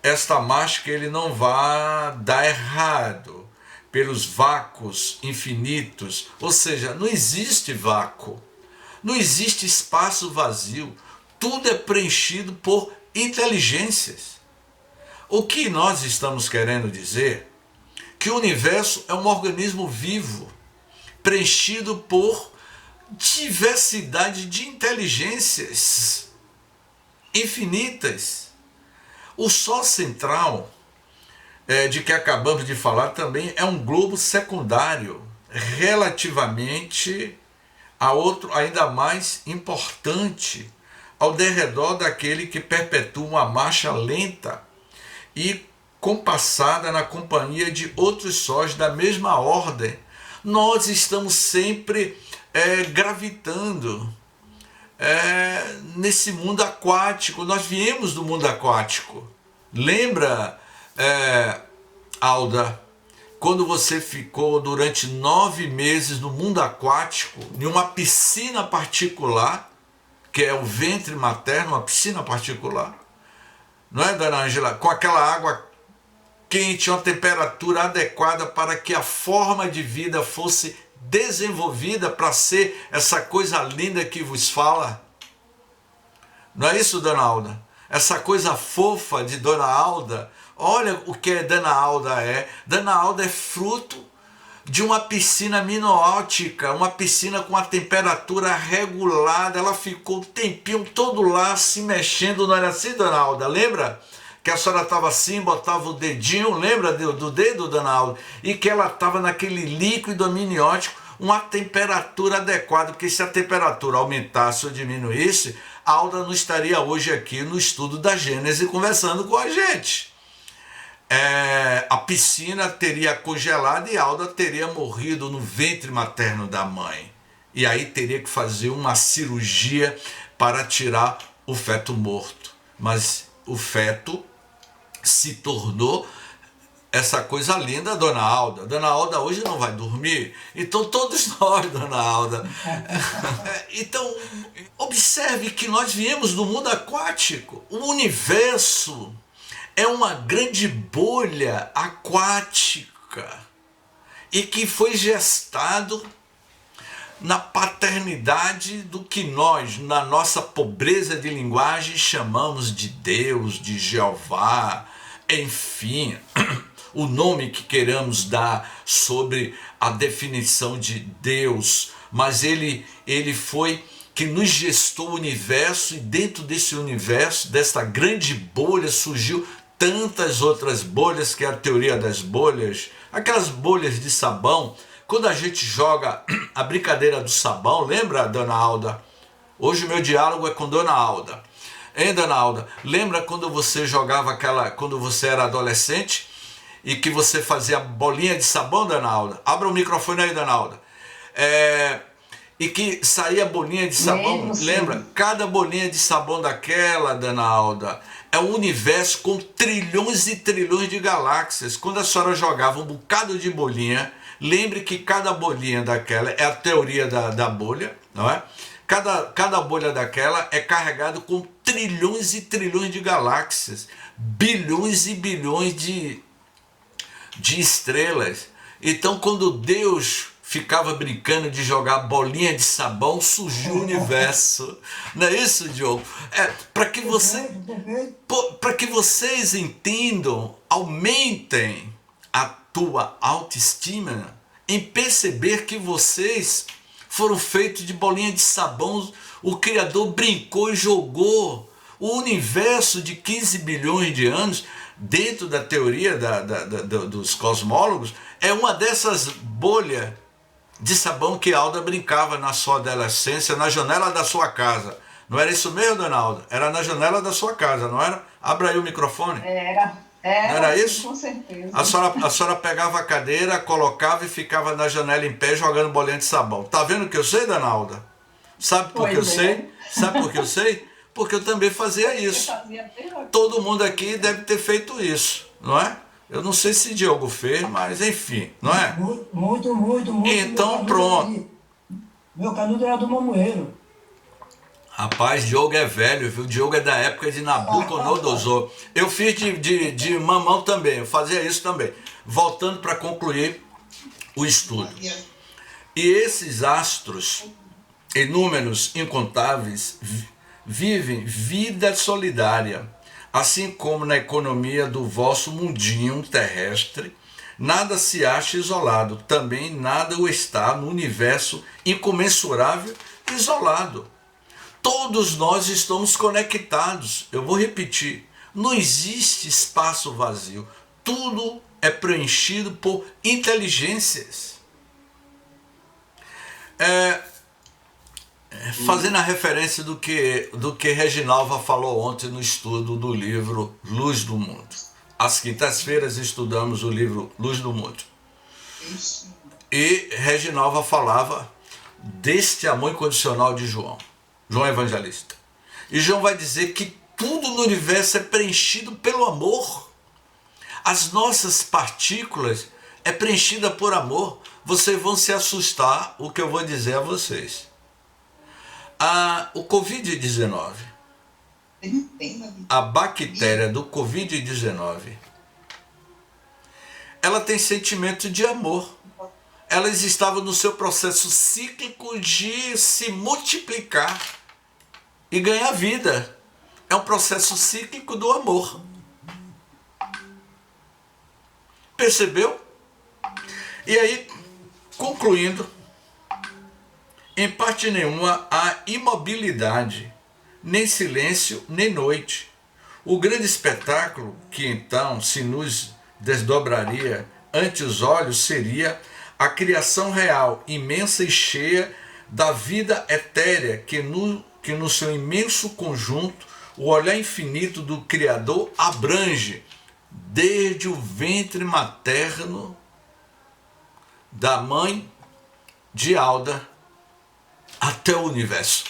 esta marcha que ele não vá dar errado pelos vácuos infinitos, ou seja, não existe vácuo, não existe espaço vazio, tudo é preenchido por inteligências. O que nós estamos querendo dizer? Que o universo é um organismo vivo, preenchido por diversidade de inteligências infinitas. O Sol central, de que acabamos de falar, também é um globo secundário, relativamente a outro ainda mais importante, ao derredor daquele que perpetua uma marcha lenta e compassada na companhia de outros sóis da mesma ordem. Nós estamos sempre gravitando nesse mundo aquático. Nós viemos do mundo aquático. Lembra, Alda, quando você ficou durante 9 meses no mundo aquático, em uma piscina particular, que é o ventre materno, uma piscina particular, não é, dona Ângela? Com aquela água quente, uma temperatura adequada para que a forma de vida fosse desenvolvida para ser essa coisa linda que vos fala. Não é isso, dona Alda? Essa coisa fofa de dona Alda. Olha o que dona Alda é. Dona Alda é fruto de uma piscina minoótica, uma piscina com a temperatura regulada. Ela ficou o tempinho todo lá se mexendo, não era assim, dona Alda? Lembra? Que a senhora estava assim, botava o dedinho, lembra do dedo, dona Alda? E que ela estava naquele líquido amniótico, uma temperatura adequada, porque se a temperatura aumentasse ou diminuísse, a Alda não estaria hoje aqui no estudo da Gênese conversando com a gente. A piscina teria congelado e a Alda teria morrido no ventre materno da mãe. e aí teria que fazer uma cirurgia para tirar o feto morto. Mas o feto se tornou essa coisa linda, Dona Alda. Dona Alda hoje não vai dormir, então todos nós, Dona Alda. Então, observe que nós viemos do mundo aquático. O universo é uma grande bolha aquática e que foi gestado na paternidade do que nós, na nossa pobreza de linguagem, chamamos de Deus, de Jeová, enfim, o nome que queremos dar sobre a definição de Deus, mas ele foi que nos gestou o universo, e dentro desse universo, dessa grande bolha, surgiu tantas outras bolhas, que é a teoria das bolhas, aquelas bolhas de sabão. Quando a gente joga a brincadeira do sabão, lembra, Dona Alda? Hoje o meu diálogo é com Dona Alda. Hein, Dona Alda? Lembra quando você jogava quando você era adolescente e que você fazia bolinha de sabão, Dona Alda? Abra o microfone aí, Dona Alda. E que saía bolinha de sabão, lembra? Cada bolinha de sabão daquela, Dona Alda, é um universo com trilhões e trilhões de galáxias. Quando a senhora jogava um bocado de bolinha, lembre que cada bolinha daquela é a teoria da bolha, não é? Cada bolha daquela é carregado com trilhões e trilhões de galáxias, bilhões e bilhões de estrelas. Então, quando Deus ficava brincando de jogar bolinha de sabão, surgiu o universo. Não é isso, Diogo? Para que vocês entendam, aumentem a tua autoestima em perceber que vocês foram feitos de bolinha de sabão. O Criador brincou e jogou. O universo de 15 bilhões de anos, dentro da teoria dos cosmólogos, é uma dessas bolhas de sabão que Alda brincava na sua adolescência, na janela da sua casa. Não era isso mesmo, Dona Alda? Era na janela da sua casa, não era? Abra aí o microfone. Não era isso? Com certeza. A senhora pegava a cadeira, colocava e ficava na janela em pé jogando bolinha de sabão. Tá vendo o que eu sei, Dona Alda? Sabe por que eu sei? Sabe por que eu sei? Porque eu também fazia isso. Todo mundo aqui deve ter feito isso, não é? Eu não sei se Diogo fez, mas enfim, não é? Muito. Então pronto. Meu canudo era do Mamoeiro. Rapaz, Diogo é velho, viu? Diogo é da época de Nabucodonosor. Eu fiz de mamão também, eu fazia isso também. Voltando para concluir o estudo. E esses astros, inúmeros, incontáveis, vivem vida solidária, assim como na economia do vosso mundinho terrestre. Nada se acha isolado, também nada o está no universo incomensurável isolado. Todos nós estamos conectados. Eu vou repetir, não existe espaço vazio, tudo é preenchido por inteligências. Fazendo a referência do que Reginalva falou ontem no estudo do livro Luz do Mundo. Às quintas-feiras estudamos o livro Luz do Mundo. E Reginalva falava deste amor incondicional de João Evangelista. E João vai dizer que tudo no universo é preenchido pelo amor. As nossas partículas é preenchida por amor. Vocês vão se assustar o que eu vou dizer a vocês. O Covid-19, a bactéria do Covid-19, ela tem sentimento de amor. Elas estavam no seu processo cíclico de se multiplicar e ganhar vida. É um processo cíclico do amor. Percebeu? E aí, concluindo, em parte nenhuma há imobilidade, nem silêncio, nem noite. O grande espetáculo que então se nos desdobraria ante os olhos seria a criação real, imensa e cheia da vida etérea que no seu imenso conjunto o olhar infinito do Criador abrange desde o ventre materno da mãe de Alda até o universo.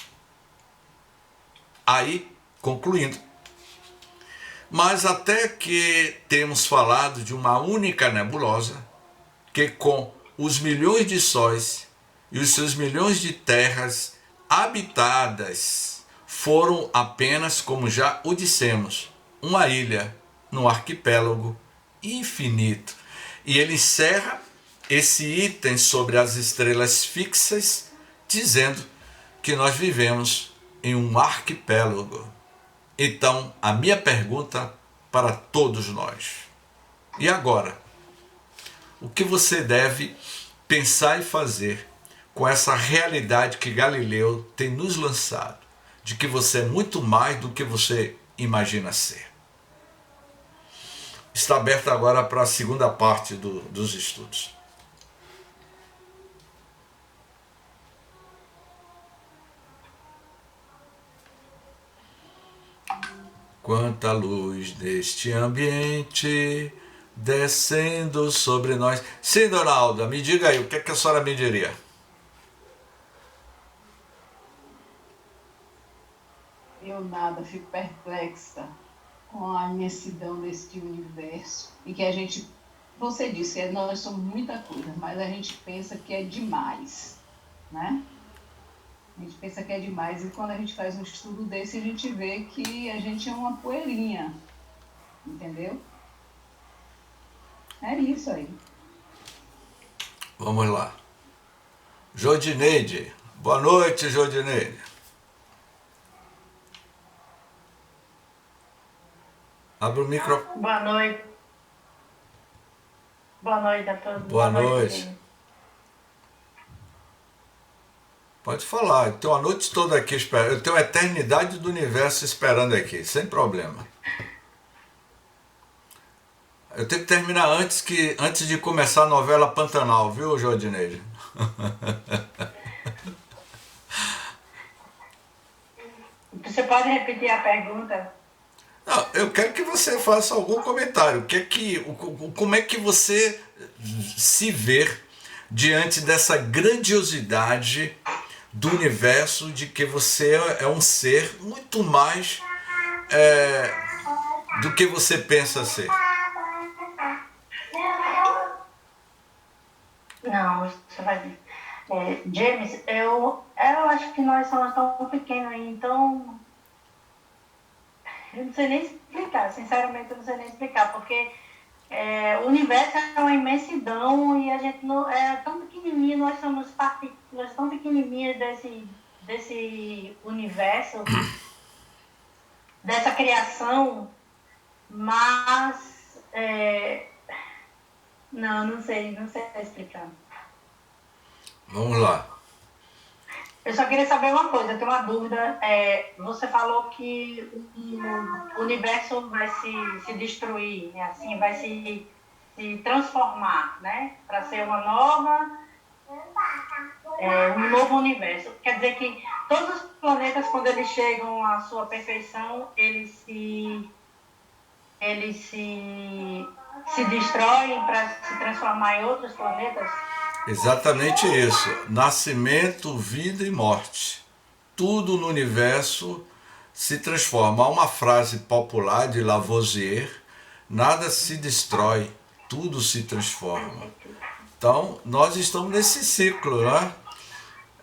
Aí, concluindo, mas até que temos falado de uma única nebulosa, que com os milhões de sóis e os seus milhões de terras habitadas foram apenas, como já o dissemos, uma ilha no arquipélago infinito. E ele encerra esse item sobre as estrelas fixas, dizendo que nós vivemos em um arquipélago. Então, a minha pergunta para todos nós: e agora? O que você deve pensar e fazer com essa realidade que Galileu tem nos lançado, de que você é muito mais do que você imagina ser? Está aberto agora para a segunda parte dos estudos. Quanta luz deste ambiente descendo sobre nós. Sim, dona Alda, me diga aí, o que é que a senhora me diria? Eu nada, fico perplexa com a imensidão deste universo e que a gente, você disse, nós somos muita coisa, mas a gente pensa que é demais, né? A gente pensa que é demais e quando a gente faz um estudo desse, a gente vê que a gente é uma poeirinha, entendeu? É isso aí. Vamos lá. Jodineide. Boa noite, Jodineide. Abre o microfone. Boa noite. Boa noite a todos. Boa noite. Pode falar. Eu tenho a noite toda aqui esperando. Eu tenho a eternidade do universo esperando aqui, sem problema. Eu tenho que terminar antes de começar a novela Pantanal, viu, Jodineide? Você pode repetir a pergunta? Não, eu quero que você faça algum comentário. Como é que você se vê diante dessa grandiosidade do universo, de que você é um ser muito mais do que você pensa ser? Não, você vai ver. James, eu acho que nós somos tão pequenos aí, então eu não sei nem explicar, sinceramente eu não sei nem explicar, porque o universo é uma imensidão e a gente não, é tão pequenininho, nós somos partículas tão pequenininhas desse universo, dessa criação, mas não sei explicar. Vamos lá. Eu só queria saber uma coisa, eu tenho uma dúvida. Você falou que o universo vai se destruir, né? Assim, vai se transformar, né? Para ser um novo universo. Quer dizer que todos os planetas, quando eles chegam à sua perfeição, eles se destroem para se transformar em outros planetas? Exatamente isso. Nascimento, vida e morte. Tudo no universo se transforma. Há uma frase popular de Lavoisier: nada se destrói, tudo se transforma. Então, nós estamos nesse ciclo, né?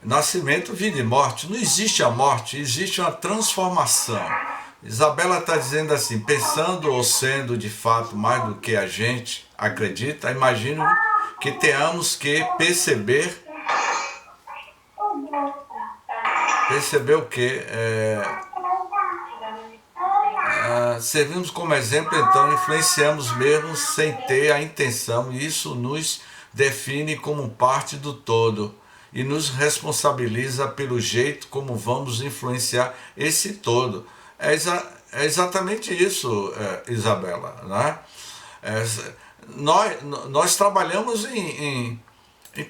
Nascimento, vida e morte. Não existe a morte, existe uma transformação. Isabela está dizendo assim: pensando ou sendo de fato mais do que a gente acredita, imagino que tenhamos que perceber o quê? Servimos como exemplo, então influenciamos mesmo sem ter a intenção, e isso nos define como parte do todo e nos responsabiliza pelo jeito como vamos influenciar esse todo. É exatamente isso, Isabela, né? Nós trabalhamos em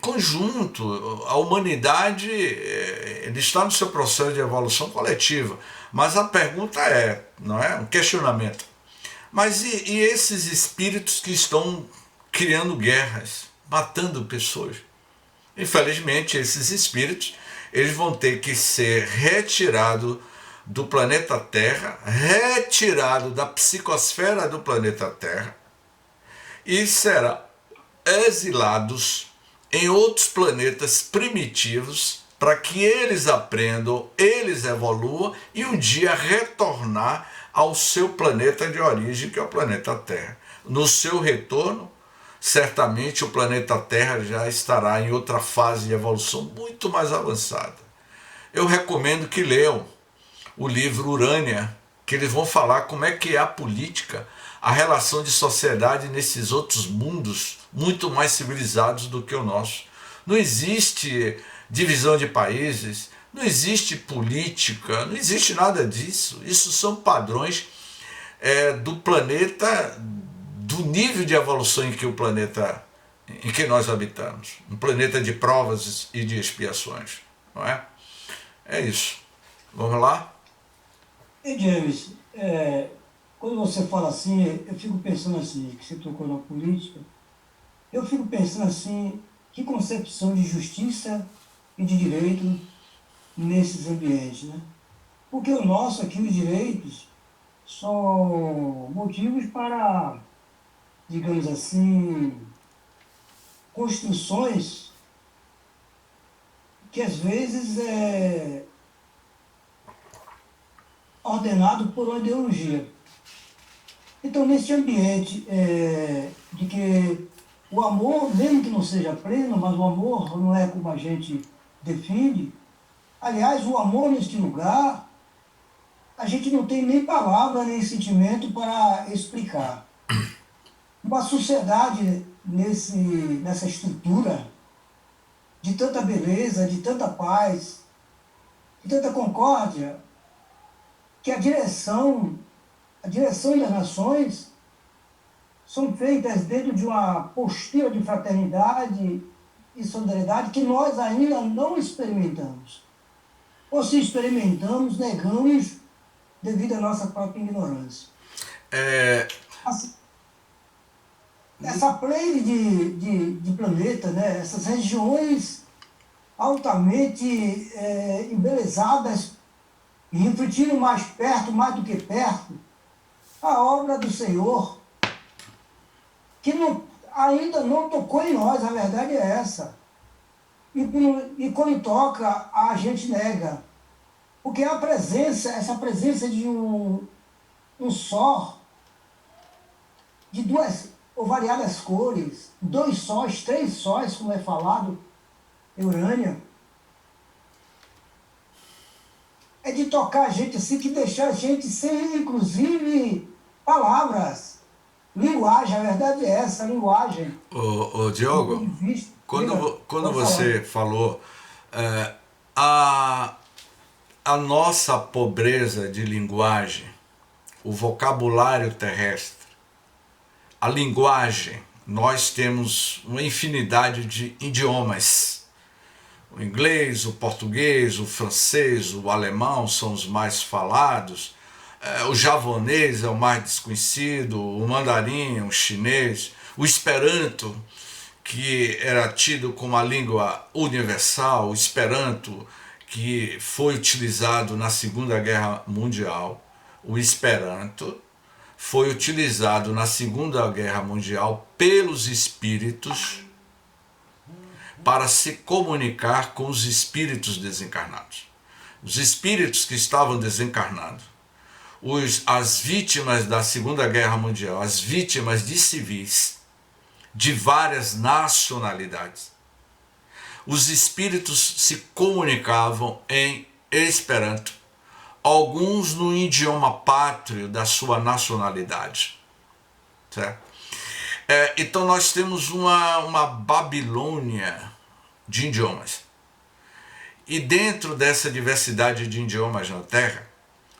conjunto. A humanidade ele está no seu processo de evolução coletiva, mas a pergunta não é um questionamento, mas e esses espíritos que estão criando guerras, matando pessoas? Infelizmente, esses espíritos, eles vão ter que ser retirados do planeta Terra, retirado da psicosfera do planeta Terra e serão exilados em outros planetas primitivos para que eles aprendam, eles evoluam e um dia retornar ao seu planeta de origem, que é o planeta Terra. No seu retorno, certamente o planeta Terra já estará em outra fase de evolução muito mais avançada. Eu recomendo que leiam o livro Urânia, que eles vão falar como é que é a política, a relação de sociedade nesses outros mundos muito mais civilizados do que o nosso. Não existe divisão de países, não existe política, não existe nada disso. Isso são padrões do planeta, do nível de evolução em que o planeta, em que nós habitamos. Um planeta de provas e de expiações, não é? É isso. Vamos lá? E James, quando você fala assim, eu fico pensando assim, que você tocou na política, eu fico pensando assim, que concepção de justiça e de direito nesses ambientes, né? Porque o nosso aqui, os direitos, são motivos para, digamos assim, construções que às vezes é ordenado por uma ideologia. Então, nesse ambiente de que o amor, mesmo que não seja pleno, mas o amor não é como a gente define. Aliás, o amor neste lugar, a gente não tem nem palavra, nem sentimento para explicar. Uma sociedade nessa estrutura de tanta beleza, de tanta paz, de tanta concórdia, que a direção das nações são feitas dentro de uma postura de fraternidade e solidariedade que nós ainda não experimentamos. Ou se experimentamos, negamos devido à nossa própria ignorância. Essa playlist de planeta, né? Essas regiões altamente embelezadas e refletindo mais perto, mais do que perto, a obra do Senhor, que ainda não tocou em nós, a verdade é essa. E quando toca, a gente nega. Porque essa presença de um só, de duas ou variadas cores, 2 sóis, 3 sóis, como é falado em Urânia, é de tocar a gente assim, que deixar a gente sem, inclusive, palavras. Linguagem, a verdade é essa, a linguagem. Ô Diogo, quando você falou a nossa pobreza de linguagem, o vocabulário terrestre, a linguagem, nós temos uma infinidade de idiomas. O inglês, o português, o francês, o alemão são os mais falados. O japonês é o mais desconhecido, o mandarim, o chinês, o esperanto, que era tido como a língua universal, o esperanto, que foi utilizado na Segunda Guerra Mundial. O esperanto foi utilizado na Segunda Guerra Mundial pelos espíritos para se comunicar com os espíritos desencarnados. Os espíritos que estavam desencarnados, as vítimas da Segunda Guerra Mundial, as vítimas de civis de várias nacionalidades, os espíritos se comunicavam em esperanto, alguns no idioma pátrio da sua nacionalidade. Certo? Então nós temos uma Babilônia de idiomas. E dentro dessa diversidade de idiomas na Terra,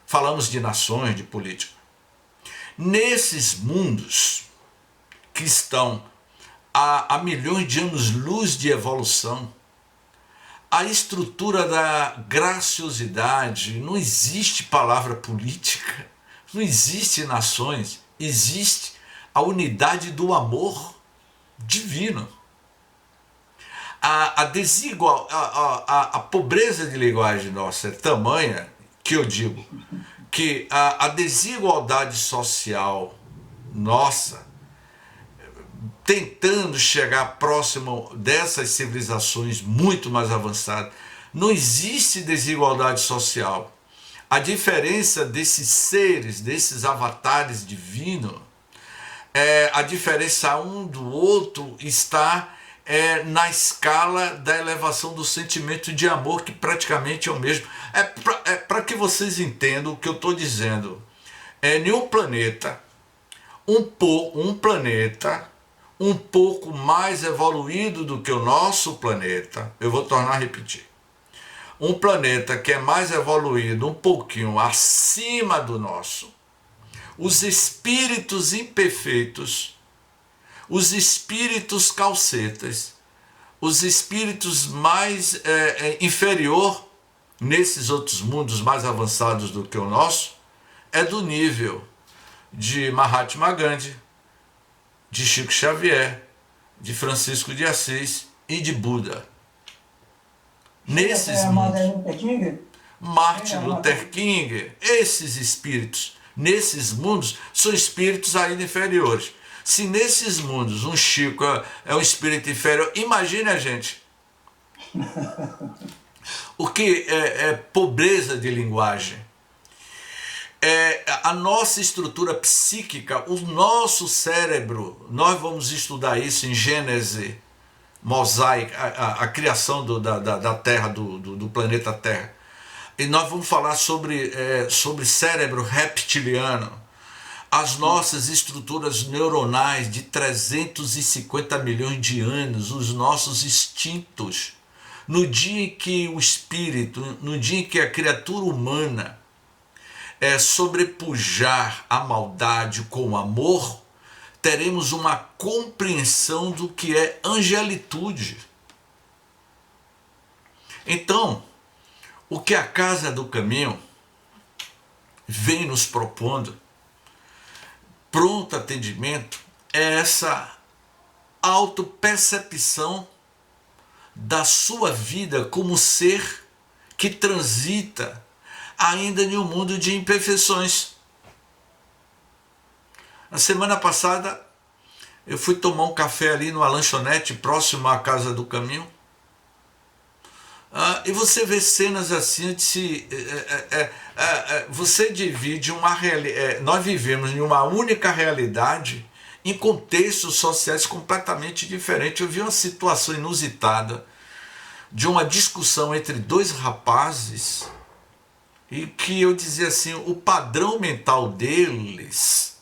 falamos de nações, de política. Nesses mundos que estão há milhões de anos-luz de evolução, a estrutura da graciosidade, não existe palavra política, não existe nações, existe a unidade do amor divino. a pobreza de linguagem nossa é tamanha que eu digo que a desigualdade social nossa, tentando chegar próximo dessas civilizações muito mais avançadas, não existe desigualdade social. A diferença desses seres, desses avatares divinos, a diferença um do outro está na escala da elevação do sentimento de amor, que praticamente é o mesmo. Para que vocês entendam o que eu estou dizendo. Nenhum planeta, um planeta um pouco mais evoluído do que o nosso planeta, eu vou tornar a repetir. Um planeta que é mais evoluído, um pouquinho acima do nosso, os espíritos imperfeitos, os espíritos calcetas, os espíritos mais inferior nesses outros mundos mais avançados do que o nosso, é do nível de Mahatma Gandhi, de Chico Xavier, de Francisco de Assis e de Buda. Nesses mundos, Martin Luther King, esses espíritos, nesses mundos, são espíritos ainda inferiores. Se nesses mundos um Chico é um espírito inferior, imagine a gente. O que é pobreza de linguagem? A nossa estrutura psíquica, o nosso cérebro, nós vamos estudar isso em Gênesis mosaica, a criação da Terra, do planeta Terra. E nós vamos falar sobre cérebro reptiliano, as nossas estruturas neuronais de 350 milhões de anos, os nossos instintos. No dia em que o espírito, no dia em que a criatura humana sobrepujar a maldade com o amor, teremos uma compreensão do que é angelitude. Então, o que a Casa do Caminho vem nos propondo, pronto atendimento, é essa autopercepção da sua vida como ser que transita ainda em um mundo de imperfeições. Na semana passada, eu fui tomar um café ali numa lanchonete próximo à Casa do Caminho. E você vê cenas assim, você divide uma realidade. Nós vivemos em uma única realidade em contextos sociais completamente diferentes. Eu vi uma situação inusitada de uma discussão entre dois rapazes e que eu dizia assim, o padrão mental deles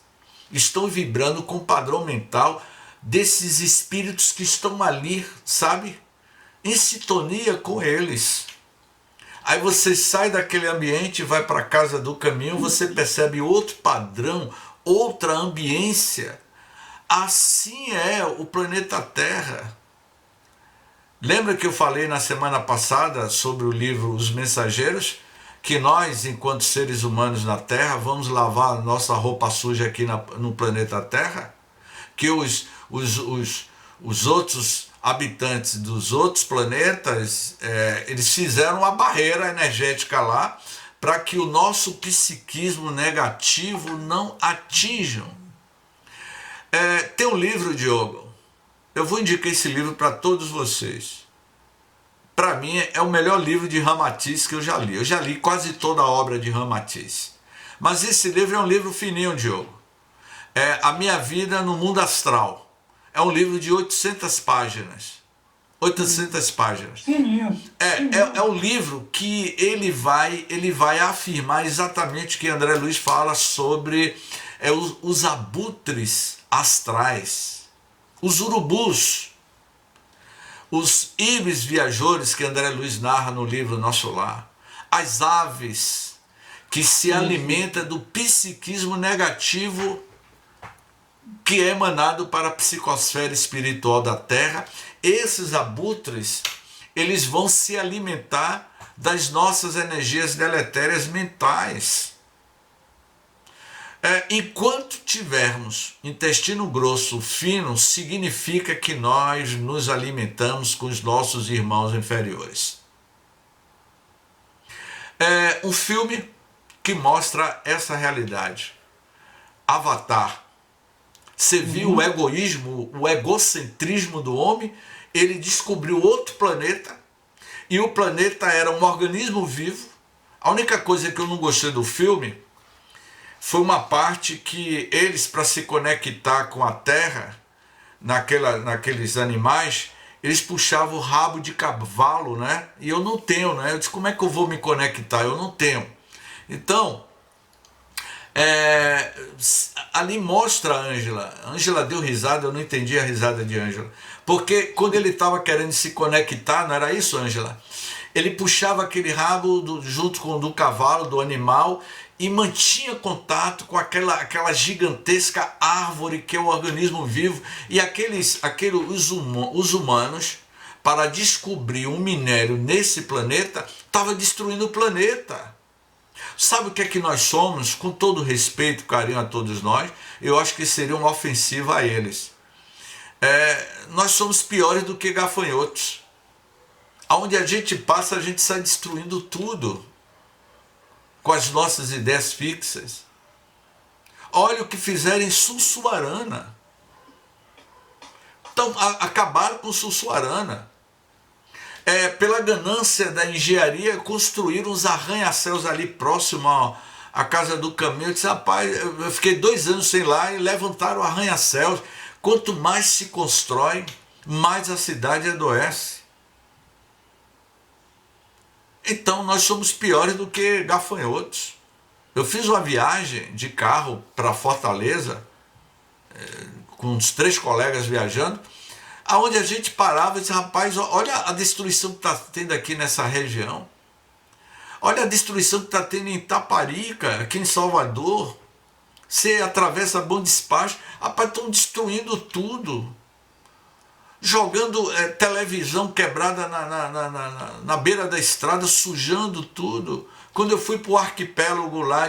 estão vibrando com o padrão mental desses espíritos que estão ali, sabe? Em sintonia com eles. Aí você sai daquele ambiente, vai para a Casa do Caminho, você percebe outro padrão, outra ambiência. Assim é o planeta Terra. Lembra que eu falei na semana passada sobre o livro Os Mensageiros? Que nós, enquanto seres humanos na Terra, vamos lavar a nossa roupa suja aqui no planeta Terra? Que os outros habitantes dos outros planetas, eles fizeram uma barreira energética lá para que o nosso psiquismo negativo não atinjam. Tem um livro, Diogo, eu vou indicar esse livro para todos vocês. Para mim é o melhor livro de Ramatiz que eu já li. Eu já li quase toda a obra de Ramatiz. Mas esse livro é um livro fininho, Diogo. A Minha Vida no Mundo Astral. É um livro de 800 páginas. 800 páginas. É um livro que ele vai afirmar exatamente o que André Luiz fala sobre os abutres astrais, os urubus, os íris viajores que André Luiz narra no livro Nosso Lar, as aves que se alimentam do psiquismo negativo que é emanado para a psicosfera espiritual da Terra. Esses abutres, eles vão se alimentar das nossas energias deletérias mentais. Enquanto tivermos intestino grosso fino, significa que nós nos alimentamos com os nossos irmãos inferiores. É um filme que mostra essa realidade. Avatar. Você viu o egoísmo, o egocentrismo do homem? Ele descobriu outro planeta, e o planeta era um organismo vivo. A única coisa que eu não gostei do filme foi uma parte que eles, para se conectar com a Terra, naqueles animais, eles puxavam o rabo de cavalo, né? E eu não tenho, né? Eu disse, como é que eu vou me conectar? Eu não tenho. Então, ali mostra a Ângela. A Ângela deu risada, eu não entendi a risada de Ângela. Porque quando ele estava querendo se conectar, não era isso, Ângela? Ele puxava aquele rabo junto com o do cavalo, do animal, e mantinha contato com aquela gigantesca árvore que é o organismo vivo. E os humanos, para descobrir um minério nesse planeta, estava destruindo o planeta. Sabe o que é que nós somos? Com todo respeito, carinho a todos nós, eu acho que seria uma ofensiva a eles. Nós somos piores do que gafanhotos. Aonde a gente passa, a gente sai destruindo tudo com as nossas ideias fixas. Olha o que fizeram em Sussuarana. Então, acabaram com Sussuarana. Pela ganância da engenharia, construíram uns arranha-céus ali próximo à Casa do Caminho. Eu disse, rapaz, eu fiquei 2 anos sem lá e levantaram arranha-céus. Quanto mais se constrói, mais a cidade adoece. Então nós somos piores do que gafanhotos. Eu fiz uma viagem de carro para Fortaleza, com uns 3 colegas viajando, aonde a gente parava e disse, rapaz, olha a destruição que está tendo aqui nessa região. Olha a destruição que está tendo em Itaparica, aqui em Salvador. Você atravessa Bom Despacho, rapaz, estão destruindo tudo. Jogando televisão quebrada na beira da estrada, sujando tudo. Quando eu fui para o arquipélago lá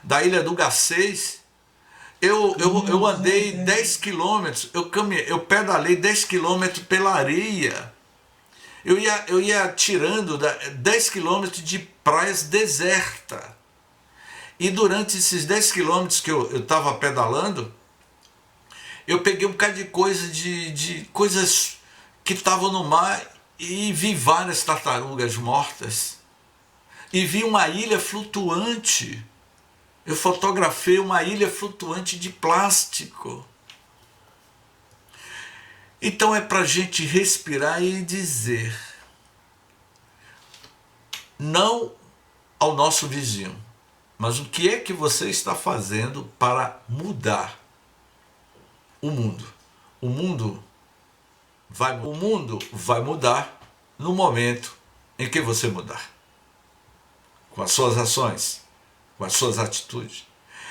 da Ilha do Garcês, eu andei 10 quilômetros, eu pedalei 10 quilômetros pela areia. Eu ia tirando 10 quilômetros de praias desertas. E durante esses 10 quilômetros que eu estava pedalando, eu peguei um bocado de coisa, de coisas que estavam no mar, e vi várias tartarugas mortas. E vi uma ilha flutuante. Eu fotografei uma ilha flutuante de plástico. Então é para a gente respirar e dizer não ao nosso vizinho, mas o que é que você está fazendo para mudar o mundo? O mundo vai mudar no momento em que você mudar. Com as suas ações, com as suas atitudes.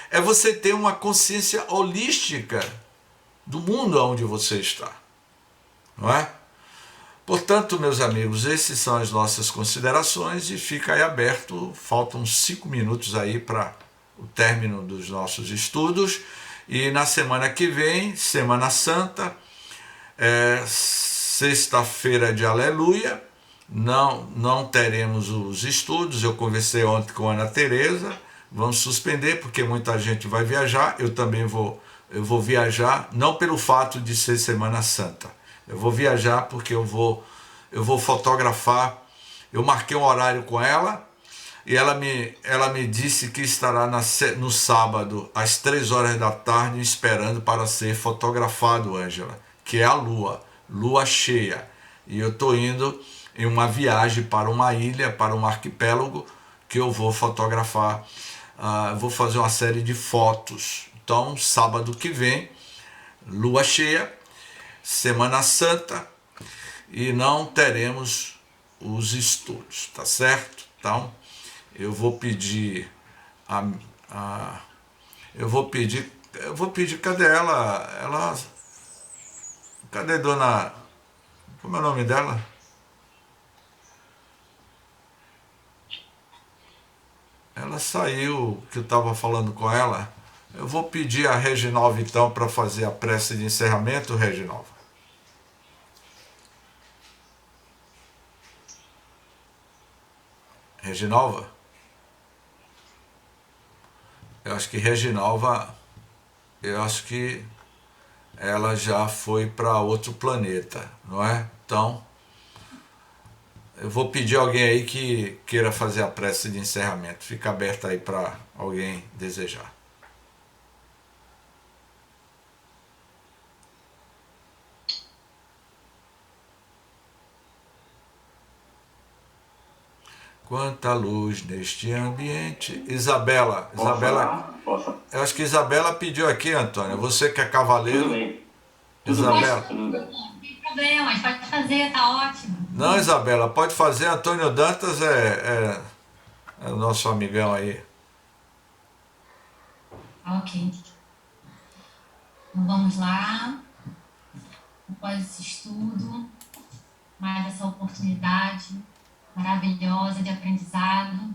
É você ter uma consciência holística do mundo onde você está. Não é? Portanto, meus amigos, essas são as nossas considerações e fica aí aberto, faltam 5 minutos aí para o término dos nossos estudos. E na semana que vem, Semana Santa, sexta-feira de Aleluia, não teremos os estudos. Eu conversei ontem com a Ana Tereza, vamos suspender porque muita gente vai viajar, eu também vou viajar, não pelo fato de ser Semana Santa, eu vou viajar porque eu vou fotografar. Eu marquei um horário com ela, e ela me disse que estará no sábado, às 3 horas da tarde, esperando para ser fotografado, Ângela, que é a lua cheia. E eu estou indo em uma viagem para uma ilha, para um arquipélago, que eu vou fotografar, vou fazer uma série de fotos. Então, sábado que vem, lua cheia, Semana Santa, e não teremos os estudos, tá certo? Então, eu vou pedir cadê ela? Cadê dona, como é o nome dela? Ela saiu, que eu estava falando com ela. Eu vou pedir a Reginalva então para fazer a prece de encerramento, Reginalva. Reginalva? Eu acho que Reginalva, eu acho que ela já foi para outro planeta, não é? Então, eu vou pedir alguém aí que queira fazer a prece de encerramento. Fica aberta aí para alguém desejar. Quanta luz neste ambiente. Isabela, Posso? eu acho que Isabela pediu aqui, Antônio. Você que é cavaleiro. Tudo bem. Isabela. Tudo bem. Não tem problema, pode fazer, tá ótimo. Não, Isabela, pode fazer. Antônio Dantas é o nosso amigão aí. Ok. Então vamos lá. Após esse estudo, mais essa oportunidade maravilhosa de aprendizado,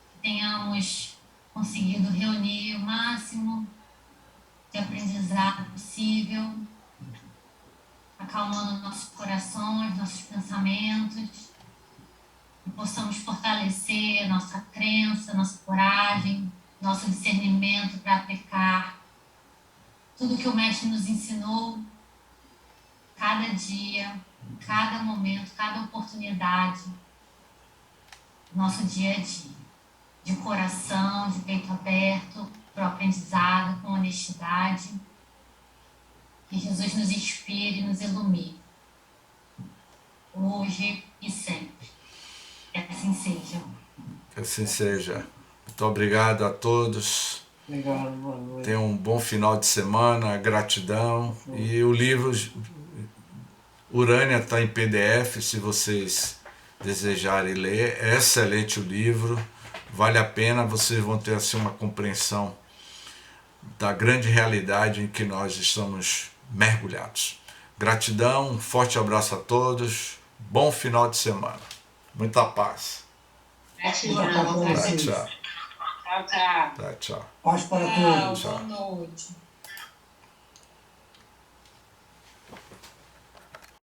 que tenhamos conseguido reunir o máximo de aprendizado possível, acalmando nossos corações, nossos pensamentos, e possamos fortalecer nossa crença, nossa coragem, nosso discernimento para aplicar tudo que o Mestre nos ensinou, cada dia, cada momento, cada oportunidade, nosso dia a dia, de coração, de peito aberto, para o aprendizado, com honestidade. Que Jesus nos inspire e nos ilumine, hoje e sempre. Que assim seja. Que assim seja. Muito obrigado a todos. Obrigado, boa noite. Tenham um bom final de semana, gratidão. E o livro Urânia está em PDF, se vocês desejarem ler. É excelente o livro, vale a pena, vocês vão ter assim uma compreensão da grande realidade em que nós estamos mergulhados. Gratidão, um forte abraço a todos, bom final de semana. Muita paz. Gratidão. Tchau, Tchau, tchau. Tchau, tchau. Tchau, tchau. Paz para todos. Tchau. Boa noite.